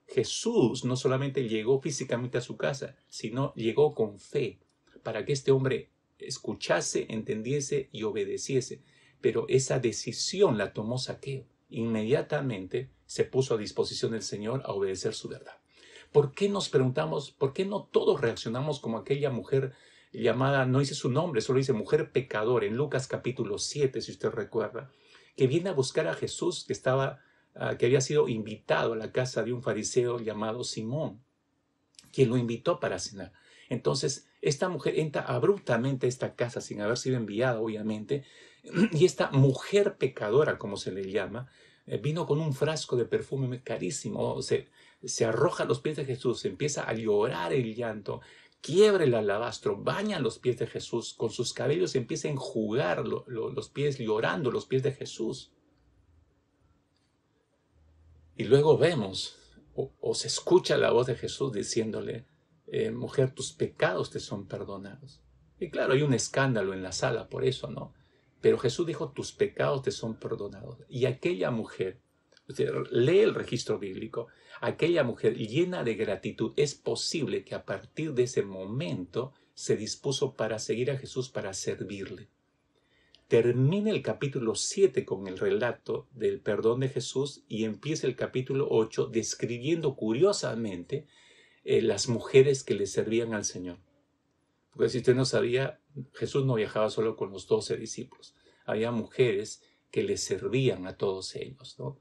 Speaker 2: Jesús no solamente llegó físicamente a su casa, sino llegó con fe para que este hombre escuchase, entendiese y obedeciese. Pero esa decisión la tomó Zaqueo. Inmediatamente se puso a disposición del Señor a obedecer su verdad. ¿Por qué nos preguntamos, por qué no todos reaccionamos como aquella mujer llamada, no dice su nombre, solo dice mujer pecadora, en Lucas capítulo 7, si usted recuerda, que viene a buscar a Jesús, que había sido invitado a la casa de un fariseo llamado Simón, quien lo invitó para cenar. Entonces Esta mujer entra abruptamente a esta casa sin haber sido enviada, obviamente, y esta mujer pecadora, como se le llama, vino con un frasco de perfume carísimo, se arroja a los pies de Jesús, empieza a llorar el llanto, quiebra el alabastro, baña los pies de Jesús, con sus cabellos empieza a enjugar los pies, llorando los pies de Jesús. Y luego vemos, o se escucha la voz de Jesús diciéndole, mujer, tus pecados te son perdonados. Y claro, hay un escándalo en la sala por eso, ¿no? Pero Jesús dijo, tus pecados te son perdonados. Y aquella mujer, usted lee el registro bíblico, aquella mujer llena de gratitud, es posible que a partir de ese momento se dispuso para seguir a Jesús, para servirle. Termina el capítulo 7 con el relato del perdón de Jesús y empieza el capítulo 8 describiendo curiosamente las mujeres que le servían al Señor. Porque si usted no sabía, Jesús no viajaba solo con los 12 discípulos. Había mujeres que le servían a todos ellos, ¿no?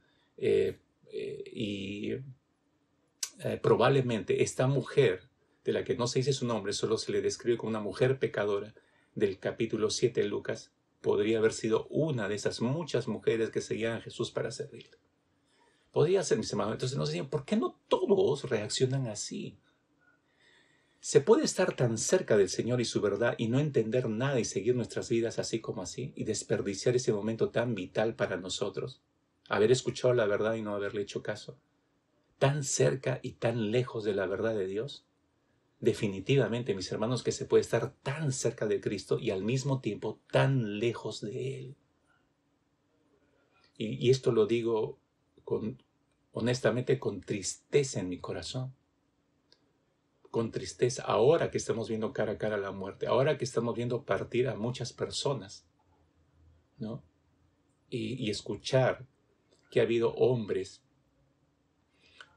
Speaker 2: Probablemente esta mujer, de la que no se dice su nombre, solo se le describe como una mujer pecadora del capítulo 7 de Lucas, podría haber sido una de esas muchas mujeres que seguían a Jesús para servirle. Podría ser, mis hermanos. Entonces nos decían, ¿por qué no todos reaccionan así? ¿Se puede estar tan cerca del Señor y su verdad y no entender nada y seguir nuestras vidas así como así y desperdiciar ese momento tan vital para nosotros? Haber escuchado la verdad y no haberle hecho caso. ¿Tan cerca y tan lejos de la verdad de Dios? Definitivamente, mis hermanos, que se puede estar tan cerca de Cristo y al mismo tiempo tan lejos de Él. Y esto lo digo honestamente con tristeza en mi corazón. Con tristeza, ahora que estamos viendo cara a cara la muerte, ahora que estamos viendo partir a muchas personas, ¿no? Y escuchar que ha habido hombres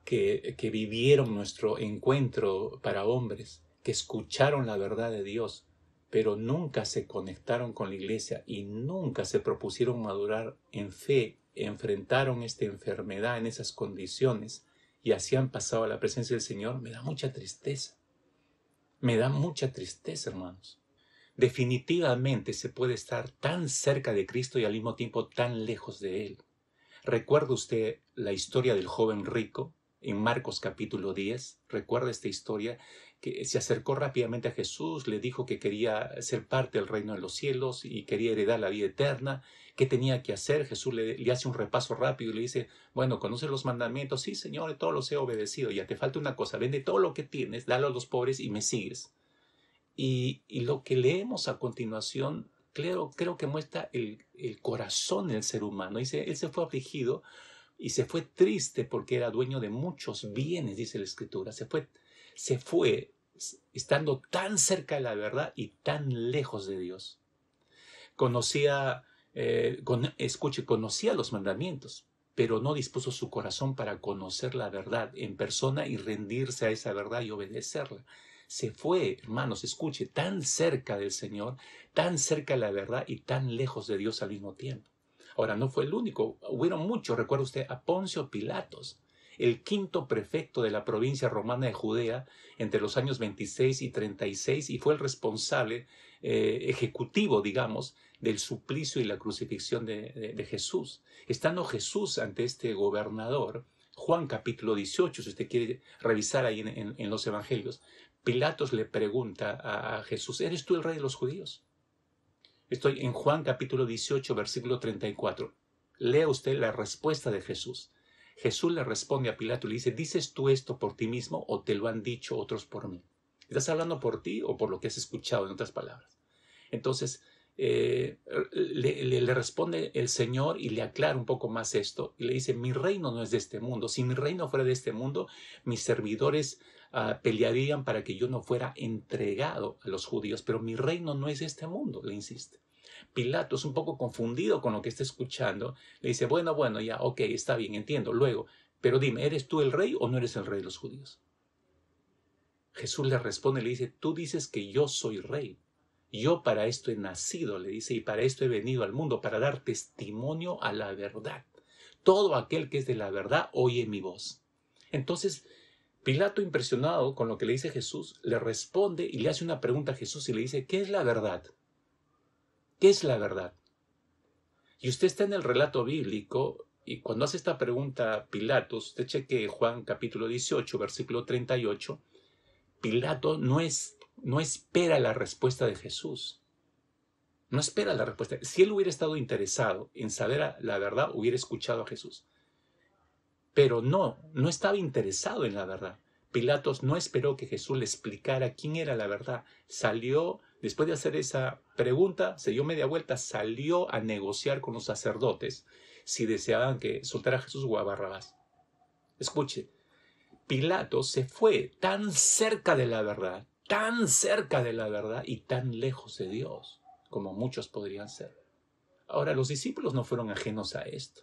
Speaker 2: que vivieron nuestro encuentro para hombres, que escucharon la verdad de Dios, pero nunca se conectaron con la iglesia y nunca se propusieron madurar en fe, enfrentaron esta enfermedad en esas condiciones y así han pasado a la presencia del Señor. Me da mucha tristeza. Me da mucha tristeza, hermanos. Definitivamente se puede estar tan cerca de Cristo y al mismo tiempo tan lejos de Él. ¿Recuerda usted la historia del joven rico en Marcos capítulo 10? ¿Recuerda esta historia? Que se acercó rápidamente a Jesús, le dijo que quería ser parte del reino de los cielos y quería heredar la vida eterna. ¿Qué tenía que hacer? Jesús le hace un repaso rápido y le dice, bueno, ¿conoces los mandamientos? Sí, Señor, todos los he obedecido. Ya te falta una cosa, vende todo lo que tienes, dalo a los pobres y me sigues. Y lo que leemos a continuación, creo que muestra el corazón del ser humano. Dice, él se fue afligido y se fue triste porque era dueño de muchos bienes, dice la Escritura. Se fue estando tan cerca de la verdad y tan lejos de Dios. Conocía los mandamientos, pero no dispuso su corazón para conocer la verdad en persona y rendirse a esa verdad y obedecerla. Se fue, hermanos, escuche, tan cerca del Señor, tan cerca de la verdad y tan lejos de Dios al mismo tiempo. Ahora, no fue el único, hubieron muchos. Recuerda usted a Poncio Pilatos, el quinto prefecto de la provincia romana de Judea entre los años 26 y 36 y fue el responsable ejecutivo, digamos, del suplicio y la crucifixión de Jesús. Estando Jesús ante este gobernador, Juan capítulo 18, si usted quiere revisar ahí en los evangelios, Pilatos le pregunta a Jesús, ¿eres tú el rey de los judíos? Estoy en Juan capítulo 18, versículo 34. Lea usted la respuesta de Jesús. Jesús le responde a Pilato y le dice, ¿dices tú esto por ti mismo o te lo han dicho otros por mí? ¿Estás hablando por ti o por lo que has escuchado, en otras palabras? Entonces, le responde el Señor y le aclara un poco más esto y le dice, mi reino no es de este mundo. Si mi reino fuera de este mundo, mis servidores pelearían para que yo no fuera entregado a los judíos, pero mi reino no es de este mundo, le insiste. Pilatos, un poco confundido con lo que está escuchando, le dice, bueno, ya, ok, está bien, entiendo, luego, pero dime, ¿eres tú el rey o no eres el rey de los judíos? Jesús le responde y le dice, tú dices que yo soy rey. Yo para esto he nacido, le dice, y para esto he venido al mundo, para dar testimonio a la verdad. Todo aquel que es de la verdad oye mi voz. Entonces, Pilato, impresionado con lo que le dice Jesús, le responde y le hace una pregunta a Jesús y le dice, ¿qué es la verdad? ¿Qué es la verdad? Y usted está en el relato bíblico y cuando hace esta pregunta Pilato, usted cheque Juan capítulo 18, versículo 38, Pilato no espera la respuesta de Jesús. No espera la respuesta. Si él hubiera estado interesado en saber la verdad, hubiera escuchado a Jesús. Pero no estaba interesado en la verdad. Pilatos no esperó que Jesús le explicara quién era la verdad. Salió, después de hacer esa pregunta, se dio media vuelta, salió a negociar con los sacerdotes si deseaban que soltara a Jesús o a Barrabás. Escuche, Pilato se fue tan cerca de la verdad y tan lejos de Dios, como muchos podrían ser. Ahora, los discípulos no fueron ajenos a esto.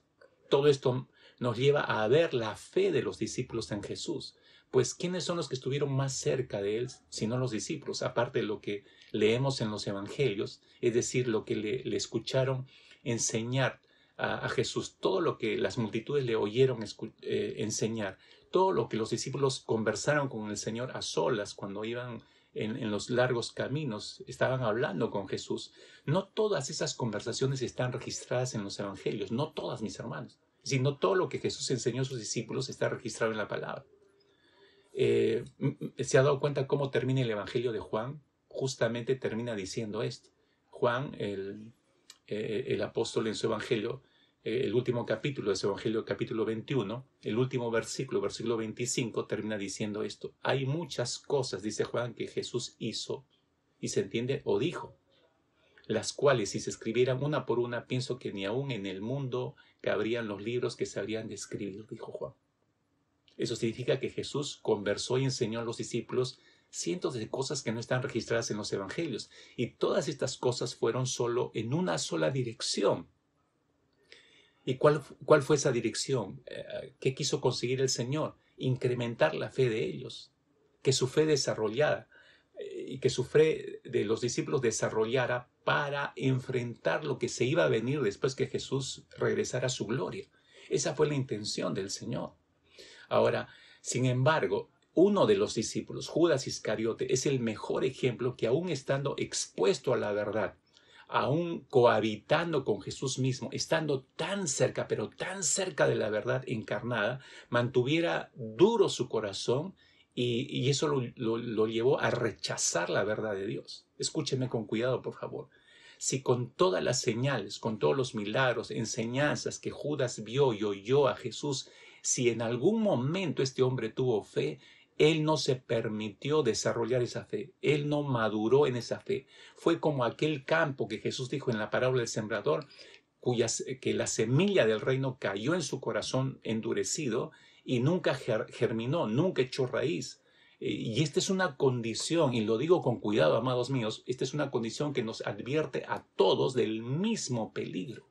Speaker 2: Todo esto nos lleva a ver la fe de los discípulos en Jesús. Pues, ¿quiénes son los que estuvieron más cerca de él, sino los discípulos? Aparte de lo que leemos en los evangelios, es decir, lo que le escucharon enseñar a Jesús, todo lo que las multitudes le oyeron enseñar, todo lo que los discípulos conversaron con el Señor a solas cuando iban en los largos caminos, estaban hablando con Jesús. No todas esas conversaciones están registradas en los evangelios, no todas, mis hermanos, sino todo lo que Jesús enseñó a sus discípulos está registrado en la palabra. ¿Se ha dado cuenta cómo termina el evangelio de Juan? Justamente termina diciendo esto. Juan, el apóstol en su evangelio, el último capítulo de su evangelio, capítulo 21, el último versículo 25, termina diciendo esto. Hay muchas cosas, dice Juan, que Jesús hizo, y se entiende, o dijo, las cuales si se escribieran una por una, pienso que ni aún en el mundo cabrían los libros que se habrían de escribir, dijo Juan. Eso significa que Jesús conversó y enseñó a los discípulos cientos de cosas que no están registradas en los evangelios, y todas estas cosas fueron solo en una sola dirección. ¿Y cuál fue esa dirección? ¿Qué quiso conseguir el Señor? Incrementar la fe de ellos, que su fe desarrollara y que su fe de los discípulos desarrollara para enfrentar lo que se iba a venir después que Jesús regresara a su gloria. Esa fue la intención del Señor. Ahora, sin embargo, uno de los discípulos, Judas Iscariote, es el mejor ejemplo que aún estando expuesto a la verdad, aún cohabitando con Jesús mismo, estando tan cerca, pero tan cerca de la verdad encarnada, mantuviera duro su corazón y eso lo llevó a rechazar la verdad de Dios. Escúcheme con cuidado, por favor. Si con todas las señales, con todos los milagros, enseñanzas que Judas vio y oyó a Jesús, si en algún momento este hombre tuvo fe, él no se permitió desarrollar esa fe. Él no maduró en esa fe. Fue como aquel campo que Jesús dijo en la parábola del sembrador, que la semilla del reino cayó en su corazón endurecido y nunca germinó, nunca echó raíz. Y esta es una condición, y lo digo con cuidado, amados míos, esta es una condición que nos advierte a todos del mismo peligro.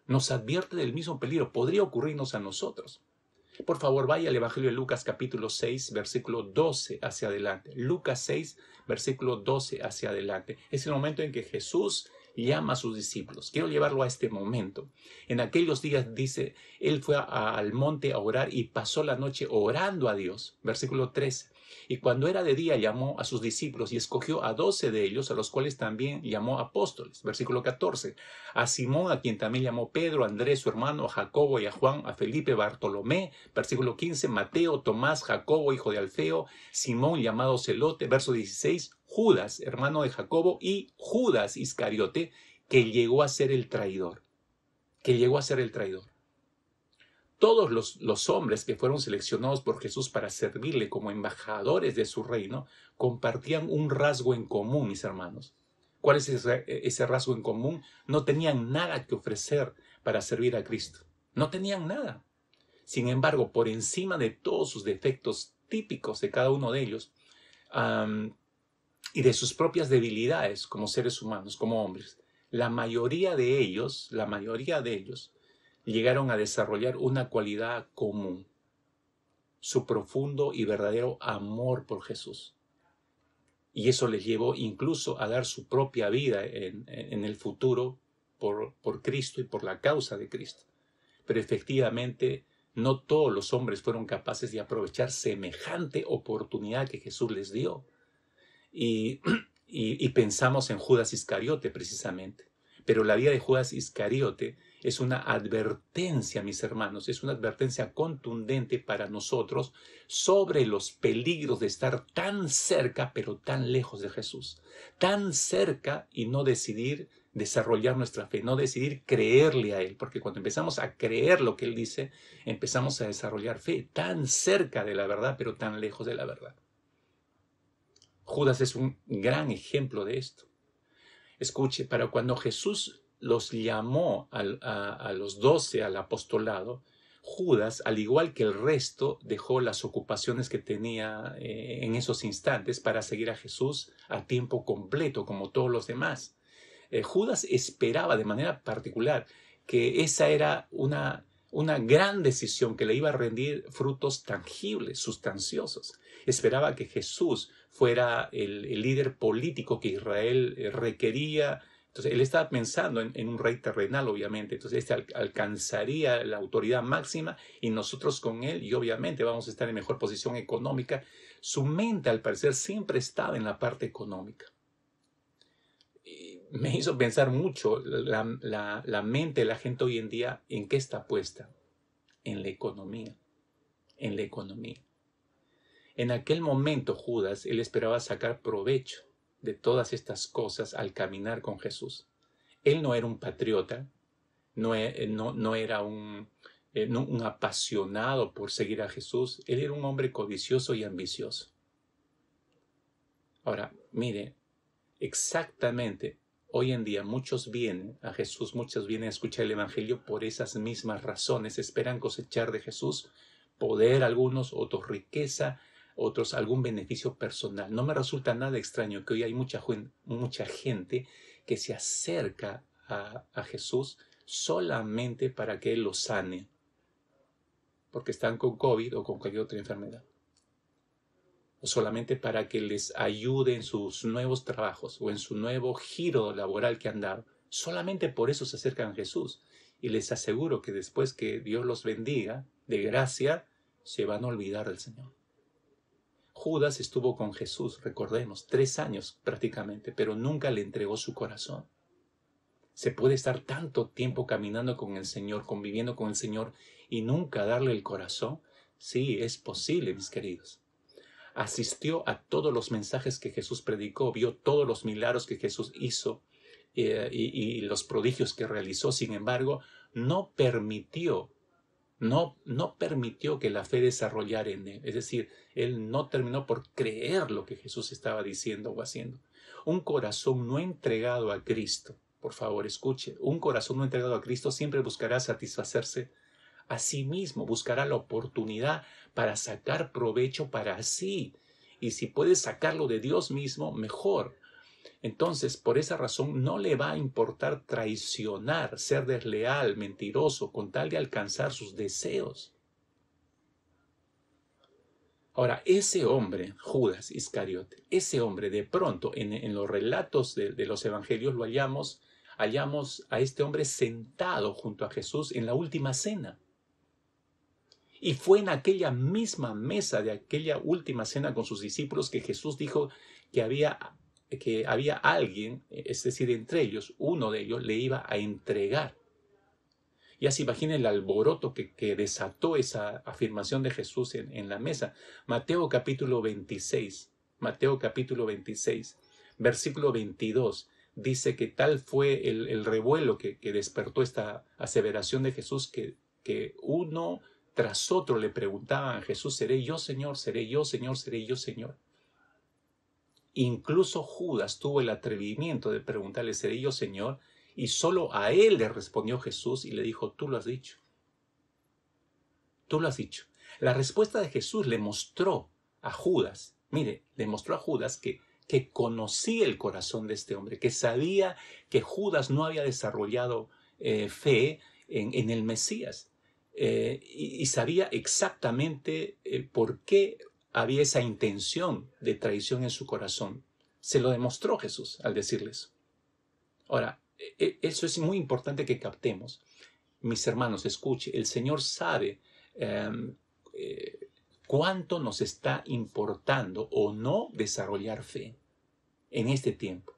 Speaker 2: Nos advierte del mismo peligro. Podría ocurrirnos a nosotros. Por favor, vaya al Evangelio de Lucas capítulo 6, versículo 12 hacia adelante. Lucas 6, versículo 12 hacia adelante. Es el momento en que Jesús llama a sus discípulos. Quiero llevarlo a este momento. En aquellos días, dice, él fue al monte a orar y pasó la noche orando a Dios. Versículo 13. Y cuando era de día llamó a sus discípulos y escogió a 12 de ellos, a los cuales también llamó apóstoles. Versículo 14. A Simón, a quien también llamó Pedro, a Andrés, su hermano, a Jacobo y a Juan, a Felipe, Bartolomé. Versículo 15. Mateo, Tomás, Jacobo, hijo de Alfeo, Simón, llamado Celote. Verso 16. Judas, hermano de Jacobo, y Judas Iscariote, que llegó a ser el traidor. Todos los hombres que fueron seleccionados por Jesús para servirle como embajadores de su reino compartían un rasgo en común, mis hermanos. ¿Cuál es ese rasgo en común? No tenían nada que ofrecer para servir a Cristo. No tenían nada. Sin embargo, por encima de todos sus defectos típicos de cada uno de ellos y de sus propias debilidades como seres humanos, como hombres, la mayoría de ellos llegaron a desarrollar una cualidad común: su profundo y verdadero amor por Jesús. Y eso les llevó incluso a dar su propia vida en el futuro por Cristo y por la causa de Cristo. Pero efectivamente No todos los hombres fueron capaces de aprovechar semejante oportunidad que Jesús les dio. Y, y pensamos en Judas Iscariote precisamente. Pero la vida de Judas Iscariote es una advertencia, mis hermanos, es una advertencia contundente para nosotros sobre los peligros de estar tan cerca, pero tan lejos de Jesús. Tan cerca y no decidir desarrollar nuestra fe, no decidir creerle a Él, porque cuando empezamos a creer lo que Él dice, empezamos a desarrollar fe, tan cerca de la verdad, pero tan lejos de la verdad. Judas es un gran ejemplo de esto. Escuche, para cuando Jesús los llamó a los 12 al apostolado, Judas, al igual que el resto, dejó las ocupaciones que tenía en esos instantes para seguir a Jesús a tiempo completo, como todos los demás. Judas esperaba de manera particular que esa era una gran decisión que le iba a rendir frutos tangibles, sustanciosos. Esperaba que Jesús fuera el líder político que Israel requería. Entonces, él estaba pensando en un rey terrenal, obviamente. Entonces, este alcanzaría la autoridad máxima y nosotros con él, y obviamente vamos a estar en mejor posición económica. Su mente, al parecer, siempre estaba en la parte económica. Y me hizo pensar mucho la mente de la gente hoy en día, ¿en qué está puesta? En la economía. En la economía. En aquel momento, Judas, él esperaba sacar provecho de todas estas cosas al caminar con Jesús. Él no era un patriota, no era un apasionado por seguir a Jesús. Él era un hombre codicioso y ambicioso. Ahora, mire, exactamente, hoy en día muchos vienen a Jesús, muchos vienen a escuchar el Evangelio por esas mismas razones. Esperan cosechar de Jesús poder algunos, otros riqueza, otros algún beneficio personal. No me resulta nada extraño que hoy hay mucha gente que se acerca a Jesús solamente para que Él los sane, porque están con COVID o con cualquier otra enfermedad, o solamente para que les ayude en sus nuevos trabajos o en su nuevo giro laboral que han dado. Solamente por eso se acercan a Jesús. Y les aseguro que después que Dios los bendiga de gracia, se van a olvidar del Señor. Judas estuvo con Jesús, recordemos, 3 años prácticamente, pero nunca le entregó su corazón. ¿Se puede estar tanto tiempo caminando con el Señor, conviviendo con el Señor y nunca darle el corazón? Sí, es posible, mis queridos. Asistió a todos los mensajes que Jesús predicó, vio todos los milagros que Jesús hizo y los prodigios que realizó. Sin embargo, no permitió que la fe desarrollara en él. Es decir, él no terminó por creer lo que Jesús estaba diciendo o haciendo. Un corazón no entregado a Cristo, por favor, escuche, un corazón no entregado a Cristo siempre buscará satisfacerse a sí mismo, buscará la oportunidad para sacar provecho para sí. Y si puede sacarlo de Dios mismo, mejor. Entonces, por esa razón, no le va a importar traicionar, ser desleal, mentiroso, con tal de alcanzar sus deseos. Ahora, ese hombre, Judas Iscariote, ese hombre, de pronto, en los relatos de los evangelios, lo hallamos a este hombre sentado junto a Jesús en la última cena. Y fue en aquella misma mesa de aquella última cena con sus discípulos que Jesús dijo que había alguien, es decir, entre ellos, uno de ellos le iba a entregar. Ya se imagina el alboroto que desató esa afirmación de Jesús en la mesa. Mateo capítulo 26, versículo 22, dice que tal fue el revuelo que despertó esta aseveración de Jesús que uno tras otro le preguntaban a Jesús: ¿seré yo, Señor? ¿Seré yo, Señor? ¿Seré yo, Señor? Incluso Judas tuvo el atrevimiento de preguntarle: ¿seré yo, Señor? Y solo a él le respondió Jesús y le dijo: tú lo has dicho. Tú lo has dicho. La respuesta de Jesús le mostró a Judas, que conocía el corazón de este hombre, que sabía que Judas no había desarrollado fe en el Mesías. Y sabía exactamente por qué había esa intención de traición en su corazón. Se lo demostró Jesús al decirle eso. Ahora, eso es muy importante que captemos. Mis hermanos, escuche, el Señor sabe ¿Cuánto nos está importando o no desarrollar fe en este tiempo?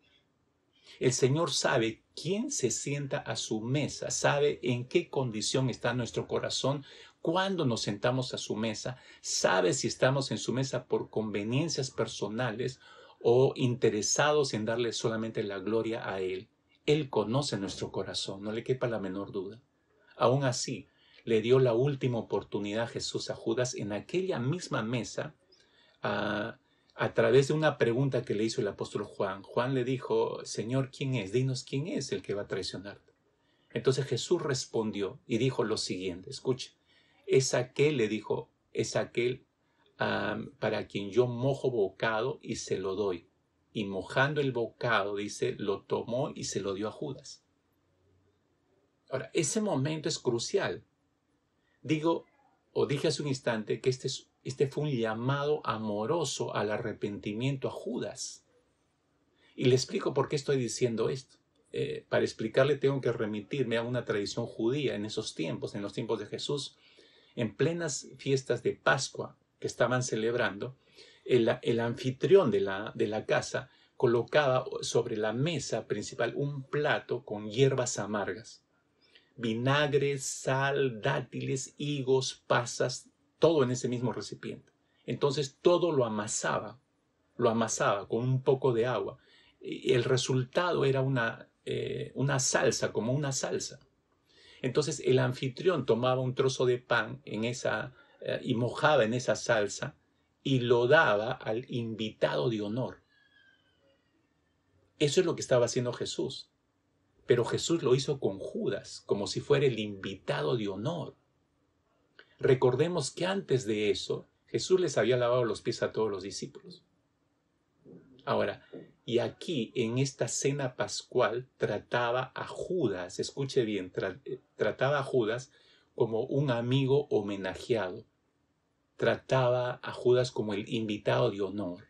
Speaker 2: El Señor sabe quién se sienta a su mesa, sabe en qué condición está nuestro corazón cuando nos sentamos a su mesa, sabe si estamos en su mesa por conveniencias personales o interesados en darle solamente la gloria a Él. Él conoce nuestro corazón, no le quepa la menor duda. Aún así, le dio la última oportunidad a Jesús a Judas en aquella misma mesa, a través de una pregunta que le hizo el apóstol Juan. Juan le dijo: Señor, ¿quién es? Dinos quién es el que va a traicionarte. Entonces Jesús respondió y dijo lo siguiente, escuche, es aquel, le dijo, es aquel para quien yo mojo bocado y se lo doy. Y mojando el bocado, dice, lo tomó y se lo dio a Judas. Ahora, ese momento es crucial. Dije hace un instante que este fue un llamado amoroso al arrepentimiento a Judas. Y le explico por qué estoy diciendo esto. Para explicarle tengo que remitirme a una tradición judía en esos tiempos, en los tiempos de Jesús, en plenas fiestas de Pascua que estaban celebrando. El anfitrión de la casa colocaba sobre la mesa principal un plato con hierbas amargas. Vinagre, sal, dátiles, higos, pasas, todo en ese mismo recipiente. Entonces todo lo amasaba con un poco de agua. Y el resultado era una salsa, como una salsa. Entonces el anfitrión tomaba un trozo de pan y mojaba en esa salsa y lo daba al invitado de honor. Eso es lo que estaba haciendo Jesús. Pero Jesús lo hizo con Judas, como si fuera el invitado de honor. Recordemos que antes de eso, Jesús les había lavado los pies a todos los discípulos. Ahora, y aquí, en esta cena pascual, trataba a Judas, escuche bien, trataba a Judas como un amigo homenajeado. Trataba a Judas como el invitado de honor.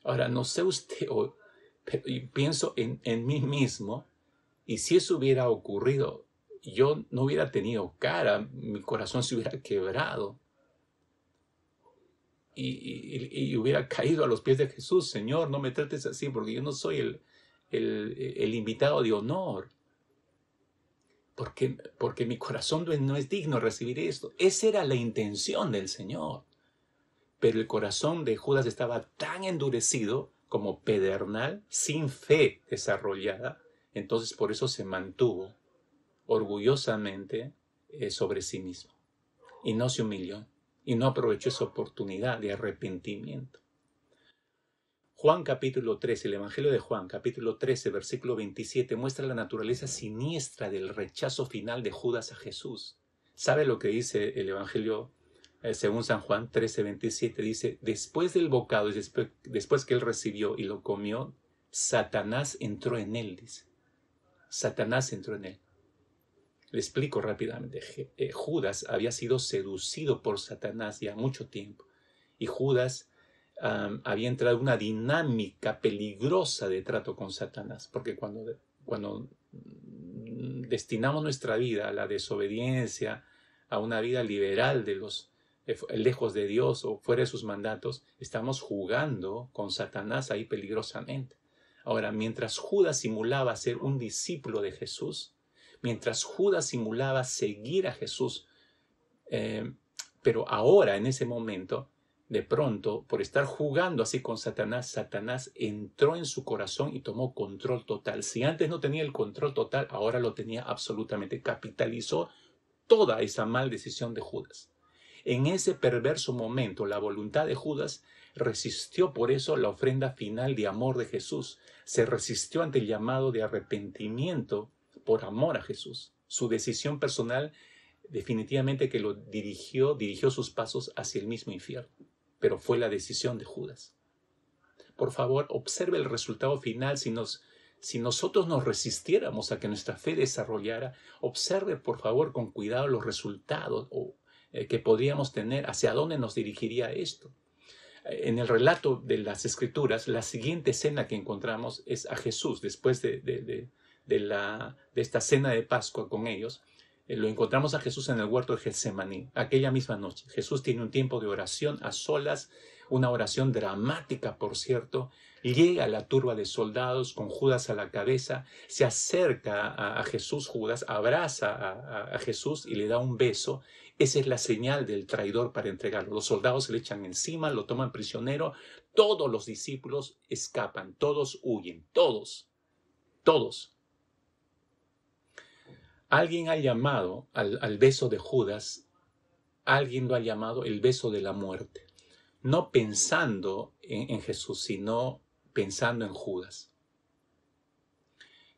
Speaker 2: Ahora, no sé usted, pero pienso en mí mismo, y si eso hubiera ocurrido, yo no hubiera tenido cara, mi corazón se hubiera quebrado y hubiera caído a los pies de Jesús. Señor, no me trates así, porque yo no soy el invitado de honor, porque mi corazón no es digno de recibir esto. Esa era la intención del Señor, pero el corazón de Judas estaba tan endurecido como pedernal, sin fe desarrollada. Entonces por eso se mantuvo orgullosamente sobre sí mismo y no se humilló y no aprovechó esa oportunidad de arrepentimiento. Juan capítulo 13, el Evangelio de Juan capítulo 13, versículo 27 muestra la naturaleza siniestra del rechazo final de Judas a Jesús. ¿Sabe lo que dice el Evangelio según San Juan 13, 27? Dice, después del bocado, después que él recibió y lo comió, Satanás entró en él, dice. Satanás entró en él. Le explico rápidamente. Judas había sido seducido por Satanás ya mucho tiempo. Y Judas había entrado en una dinámica peligrosa de trato con Satanás. Porque cuando destinamos nuestra vida a la desobediencia, a una vida liberal lejos de Dios o fuera de sus mandatos, estamos jugando con Satanás ahí peligrosamente. Ahora, mientras Judas simulaba ser un discípulo de Jesús, mientras Judas simulaba seguir a Jesús, pero ahora, en ese momento, de pronto, por estar jugando así con Satanás, Satanás entró en su corazón y tomó control total. Si antes no tenía el control total, ahora lo tenía absolutamente. Capitalizó toda esa mal decisión de Judas. En ese perverso momento, la voluntad de Judas resistió por eso la ofrenda final de amor de Jesús. Se resistió ante el llamado de arrepentimiento por amor a Jesús. Su decisión personal definitivamente que lo dirigió sus pasos hacia el mismo infierno. Pero fue la decisión de Judas. Por favor, observe el resultado final. Si nosotros nos resistiéramos a que nuestra fe desarrollara, observe por favor con cuidado los resultados que podríamos tener, hacia dónde nos dirigiría esto. En el relato de las Escrituras, la siguiente escena que encontramos es a Jesús, después de esta cena de Pascua con ellos. Lo encontramos a Jesús en el huerto de Getsemaní, aquella misma noche. Jesús tiene un tiempo de oración a solas, una oración dramática, por cierto. Llega a la turba de soldados con Judas a la cabeza, se acerca a Jesús, Judas abraza a Jesús y le da un beso. Esa es la señal del traidor para entregarlo. Los soldados se le echan encima, lo toman prisionero. Todos los discípulos escapan, todos huyen, todos. Alguien ha llamado al beso de Judas, alguien lo ha llamado el beso de la muerte. No pensando en Jesús, sino pensando en Judas.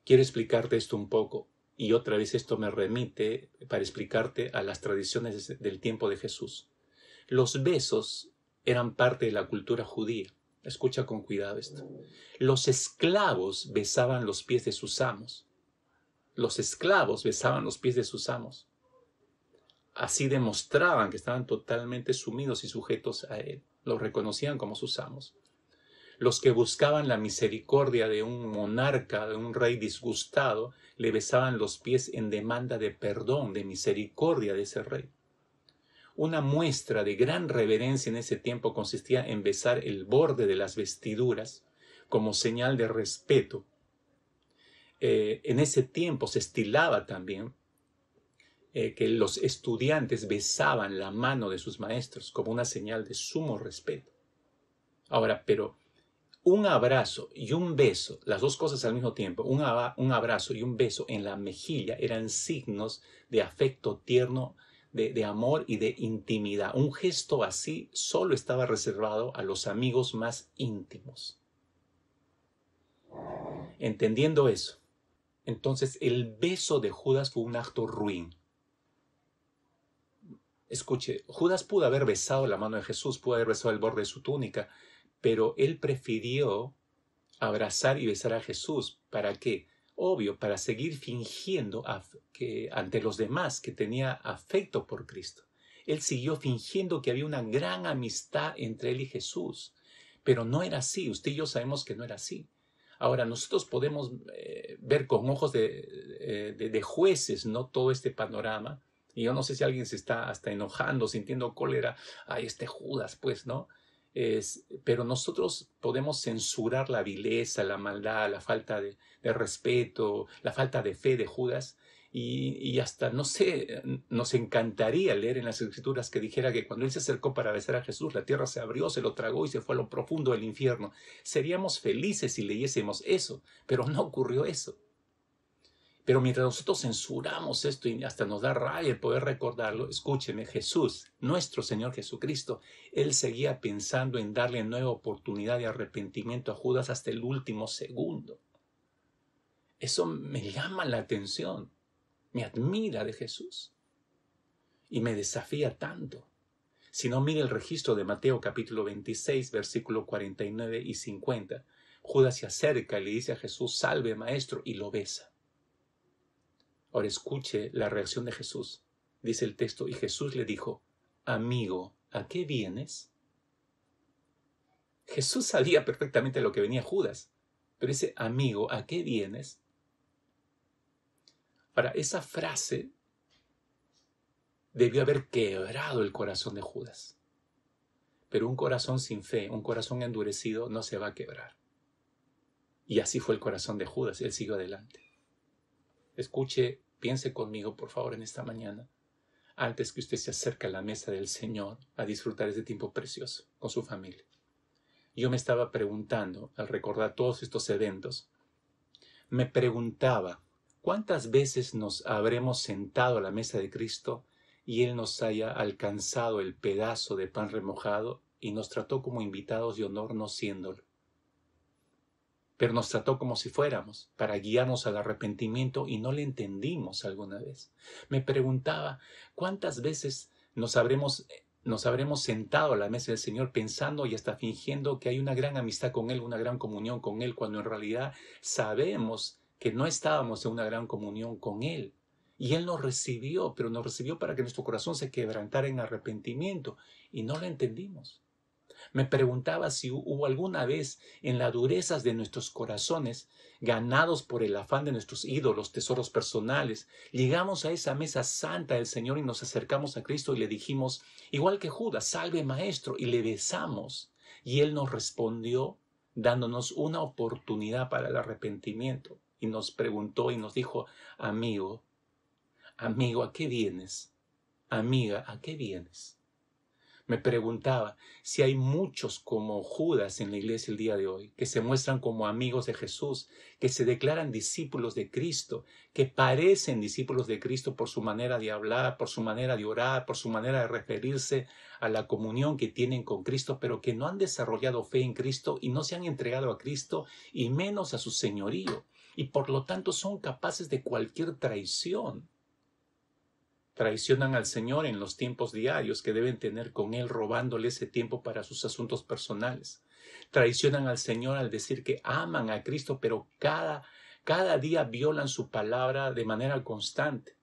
Speaker 2: Quiero explicarte esto un poco, y otra vez esto me remite para explicarte a las tradiciones del tiempo de Jesús. Los besos eran parte de la cultura judía. Escucha con cuidado esto. Los esclavos besaban los pies de sus amos. Los esclavos besaban los pies de sus amos. Así demostraban que estaban totalmente sumidos y sujetos a él. Los reconocían como sus amos. Los que buscaban la misericordia de un monarca, de un rey disgustado, le besaban los pies en demanda de perdón, de misericordia de ese rey. Una muestra de gran reverencia en ese tiempo consistía en besar el borde de las vestiduras como señal de respeto. En ese tiempo se estilaba también que los estudiantes besaban la mano de sus maestros como una señal de sumo respeto. Ahora, pero un abrazo y un beso, las dos cosas al mismo tiempo, un abrazo y un beso en la mejilla eran signos de afecto tierno, de amor y de intimidad. Un gesto así solo estaba reservado a los amigos más íntimos. Entendiendo eso, entonces el beso de Judas fue un acto ruin. Escuche, Judas pudo haber besado la mano de Jesús, pudo haber besado el borde de su túnica, pero él prefirió abrazar y besar a Jesús. ¿Para qué? Obvio, para seguir fingiendo ante los demás que tenía afecto por Cristo. Él siguió fingiendo que había una gran amistad entre él y Jesús, pero no era así. Usted y yo sabemos que no era así. Ahora, nosotros podemos ver con ojos de jueces, ¿no?, todo este panorama. Y yo no sé si alguien se está hasta enojando, sintiendo cólera. Ay, este Judas, pues, ¿no? Pero nosotros podemos censurar la vileza, la maldad, la falta de respeto, la falta de fe de Judas. Y hasta, no sé, nos encantaría leer en las Escrituras que dijera que cuando él se acercó para besar a Jesús, la tierra se abrió, se lo tragó y se fue a lo profundo del infierno. Seríamos felices si leyésemos eso, pero no ocurrió eso. Pero mientras nosotros censuramos esto y hasta nos da rabia el poder recordarlo, escúcheme, Jesús, nuestro Señor Jesucristo, Él seguía pensando en darle nueva oportunidad de arrepentimiento a Judas hasta el último segundo. Eso me llama la atención, me admira de Jesús y me desafía tanto. Si no, mire el registro de Mateo capítulo 26, versículo 49 y 50. Judas se acerca y le dice a Jesús, salve maestro, y lo besa. Ahora escuche la reacción de Jesús. Dice el texto, y Jesús le dijo, amigo, ¿a qué vienes? Jesús sabía perfectamente a lo que venía Judas, pero dice, amigo, ¿a qué vienes? Ahora, esa frase debió haber quebrado el corazón de Judas. Pero un corazón sin fe, un corazón endurecido, no se va a quebrar. Y así fue el corazón de Judas, él siguió adelante. Escuche, piense conmigo, por favor, en esta mañana, antes que usted se acerque a la mesa del Señor a disfrutar este tiempo precioso con su familia. Yo me estaba preguntando, al recordar todos estos eventos, me preguntaba, ¿cuántas veces nos habremos sentado a la mesa de Cristo y Él nos haya alcanzado el pedazo de pan remojado y nos trató como invitados de honor no siéndolo? Pero nos trató como si fuéramos, para guiarnos al arrepentimiento y no le entendimos alguna vez. Me preguntaba, ¿cuántas veces nos habremos sentado a la mesa del Señor pensando y hasta fingiendo que hay una gran amistad con Él, una gran comunión con Él, cuando en realidad sabemos que no estábamos en una gran comunión con Él? Y Él nos recibió, pero nos recibió para que nuestro corazón se quebrantara en arrepentimiento y no lo entendimos. Me preguntaba si hubo alguna vez en las durezas de nuestros corazones, ganados por el afán de nuestros ídolos, tesoros personales, llegamos a esa mesa santa del Señor y nos acercamos a Cristo y le dijimos, igual que Judas, salve maestro, y le besamos. Y Él nos respondió dándonos una oportunidad para el arrepentimiento. Y nos preguntó y nos dijo, amigo, amigo, ¿a qué vienes? Amiga, ¿a qué vienes? Me preguntaba si hay muchos como Judas en la iglesia el día de hoy, que se muestran como amigos de Jesús, que se declaran discípulos de Cristo, que parecen discípulos de Cristo por su manera de hablar, por su manera de orar, por su manera de referirse a la comunión que tienen con Cristo, pero que no han desarrollado fe en Cristo y no se han entregado a Cristo y menos a su señorío, y por lo tanto son capaces de cualquier traición. Traicionan al Señor en los tiempos diarios que deben tener con Él, robándole ese tiempo para sus asuntos personales. Traicionan al Señor al decir que aman a Cristo, pero cada día violan su palabra de manera constante.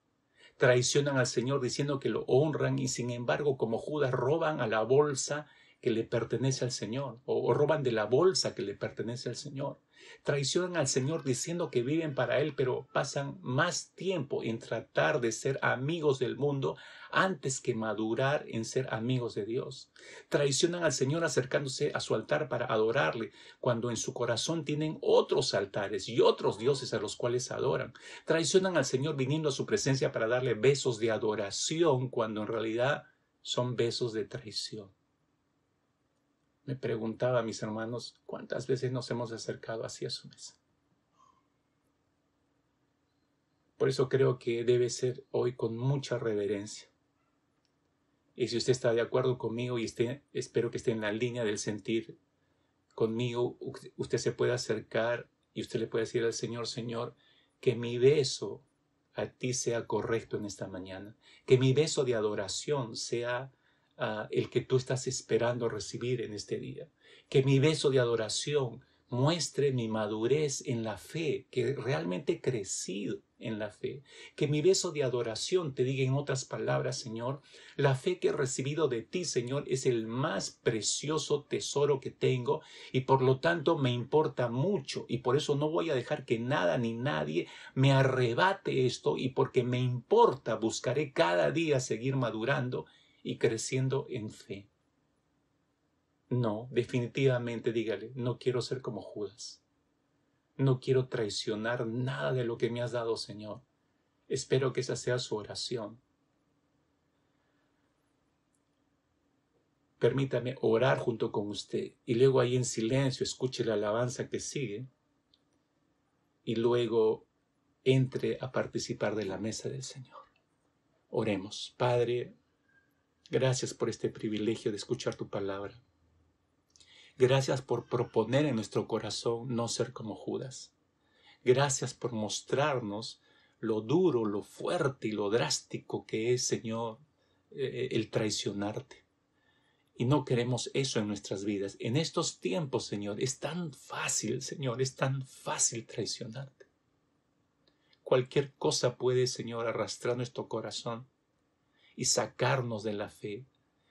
Speaker 2: Traicionan al Señor diciendo que lo honran y sin embargo, como Judas, roban a la bolsa que le pertenece al Señor o roban de la bolsa que le pertenece al Señor. Traicionan al Señor diciendo que viven para Él, pero pasan más tiempo en tratar de ser amigos del mundo antes que madurar en ser amigos de Dios. Traicionan al Señor acercándose a su altar para adorarle, cuando en su corazón tienen otros altares y otros dioses a los cuales adoran. Traicionan al Señor viniendo a su presencia para darle besos de adoración, cuando en realidad son besos de traición. Me preguntaba, mis hermanos, ¿cuántas veces nos hemos acercado hacia su mesa? Por eso creo que debe ser hoy con mucha reverencia. Y si usted está de acuerdo conmigo y espero que esté en la línea del sentir conmigo, usted se puede acercar y usted le puede decir al Señor, Señor, que mi beso a ti sea correcto en esta mañana, que mi beso de adoración sea el que tú estás esperando recibir en este día. Que mi beso de adoración muestre mi madurez en la fe, que realmente he crecido en la fe. Que mi beso de adoración te diga en otras palabras, Señor, la fe que he recibido de ti, Señor, es el más precioso tesoro que tengo y por lo tanto me importa mucho y por eso no voy a dejar que nada ni nadie me arrebate esto y porque me importa buscaré cada día seguir madurando y creciendo en fe. No, definitivamente dígale, no quiero ser como Judas. No quiero traicionar nada de lo que me has dado, Señor. Espero que esa sea su oración. Permítame orar junto con usted y luego ahí en silencio escuche la alabanza que sigue y luego entre a participar de la mesa del Señor. Oremos. Padre, gracias por este privilegio de escuchar tu palabra. Gracias por proponer en nuestro corazón no ser como Judas. Gracias por mostrarnos lo duro, lo fuerte y lo drástico que es, Señor, el traicionarte. Y no queremos eso en nuestras vidas. En estos tiempos, Señor, es tan fácil, Señor, es tan fácil traicionarte. Cualquier cosa puede, Señor, arrastrar nuestro corazón y sacarnos de la fe.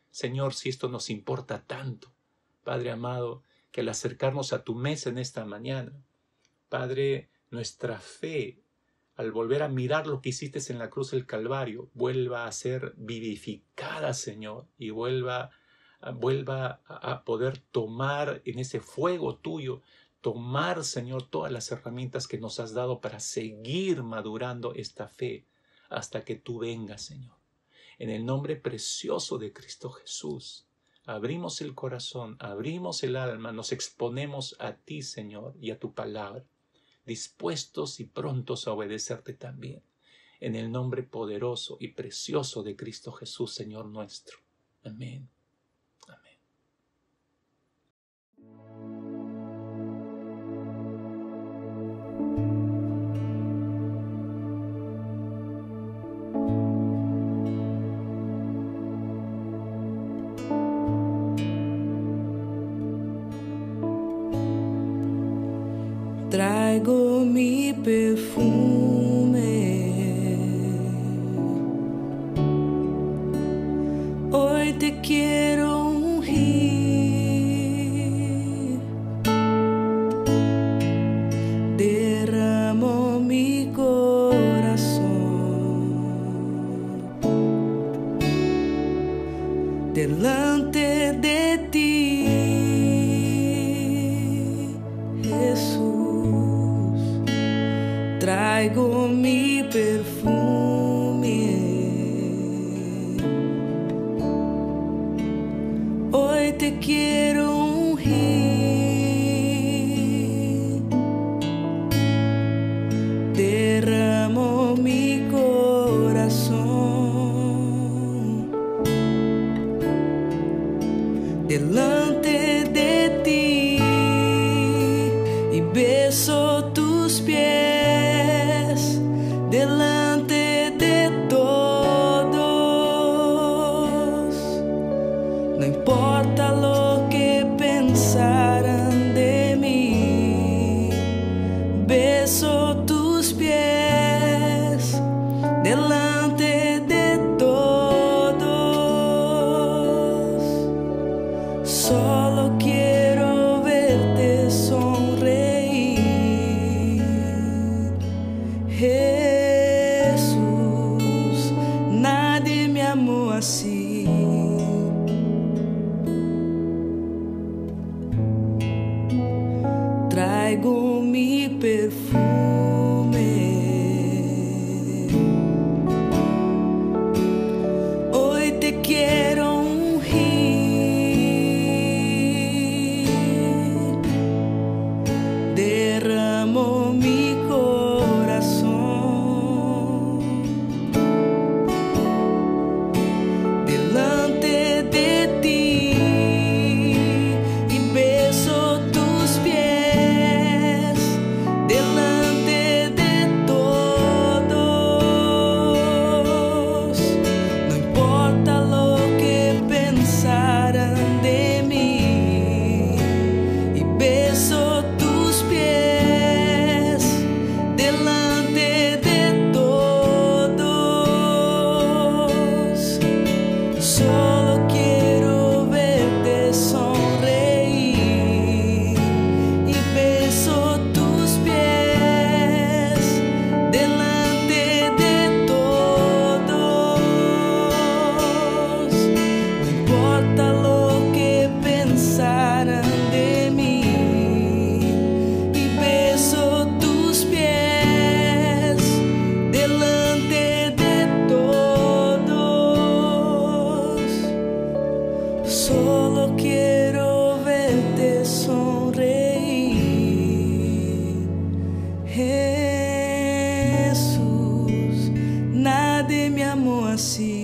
Speaker 2: Señor, si esto nos importa tanto, Padre amado, que al acercarnos a tu mesa en esta mañana, Padre, nuestra fe, al volver a mirar lo que hiciste en la cruz del Calvario, vuelva a ser vivificada, Señor, y vuelva a poder tomar en ese fuego tuyo, tomar, Señor, todas las herramientas que nos has dado para seguir madurando esta fe hasta que tú vengas, Señor. En el nombre precioso de Cristo Jesús, abrimos el corazón, abrimos el alma, nos exponemos a ti, Señor, y a tu palabra, dispuestos y prontos a obedecerte también. En el nombre poderoso y precioso de Cristo Jesús, Señor nuestro. Amén. Amén.
Speaker 1: Traigo mi perfume, hoy te quiero ungir. delante de ti, Jesús, traigo mi perfume. Hoy te quiero ungir, derramo mi corazón delante de ti y beso tus pies delante de todos. No importa lo que pensarán de mí, beso tus pies delante de todos. Solo quiero verte sonreír, Jesús, nadie me amó así. Traigo mi perfume, hoy te quiero ungir, derramo mi corazón delante de ti y beso tus pies delante de todos. No importa lo que pensarán de mí, y beso tus pies delante de todos. Solo quiero verte sonreír y beso tus pies delante de todos. No importa lo que pensarán de mí, y beso tus pies delante de todos. Solo quiero verte sonreír, Jesús, nadie me amó así.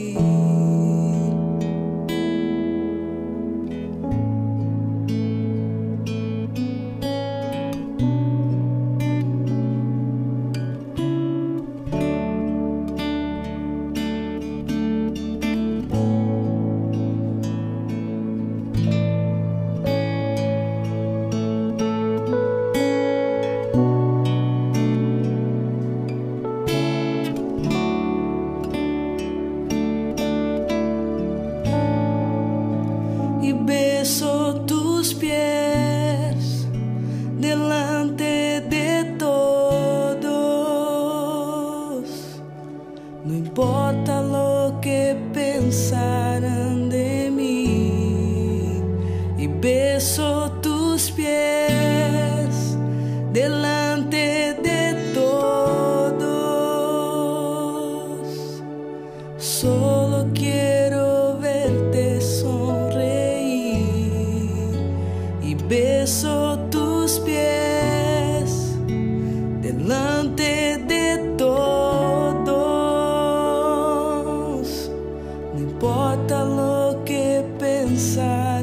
Speaker 1: Y beso tus pies delante de todos. No importa lo que pensarán de mí, y beso tus pies delante de todos. Solo quiero verte sonreír y beso tus pies delante de todos. No importa lo que pensar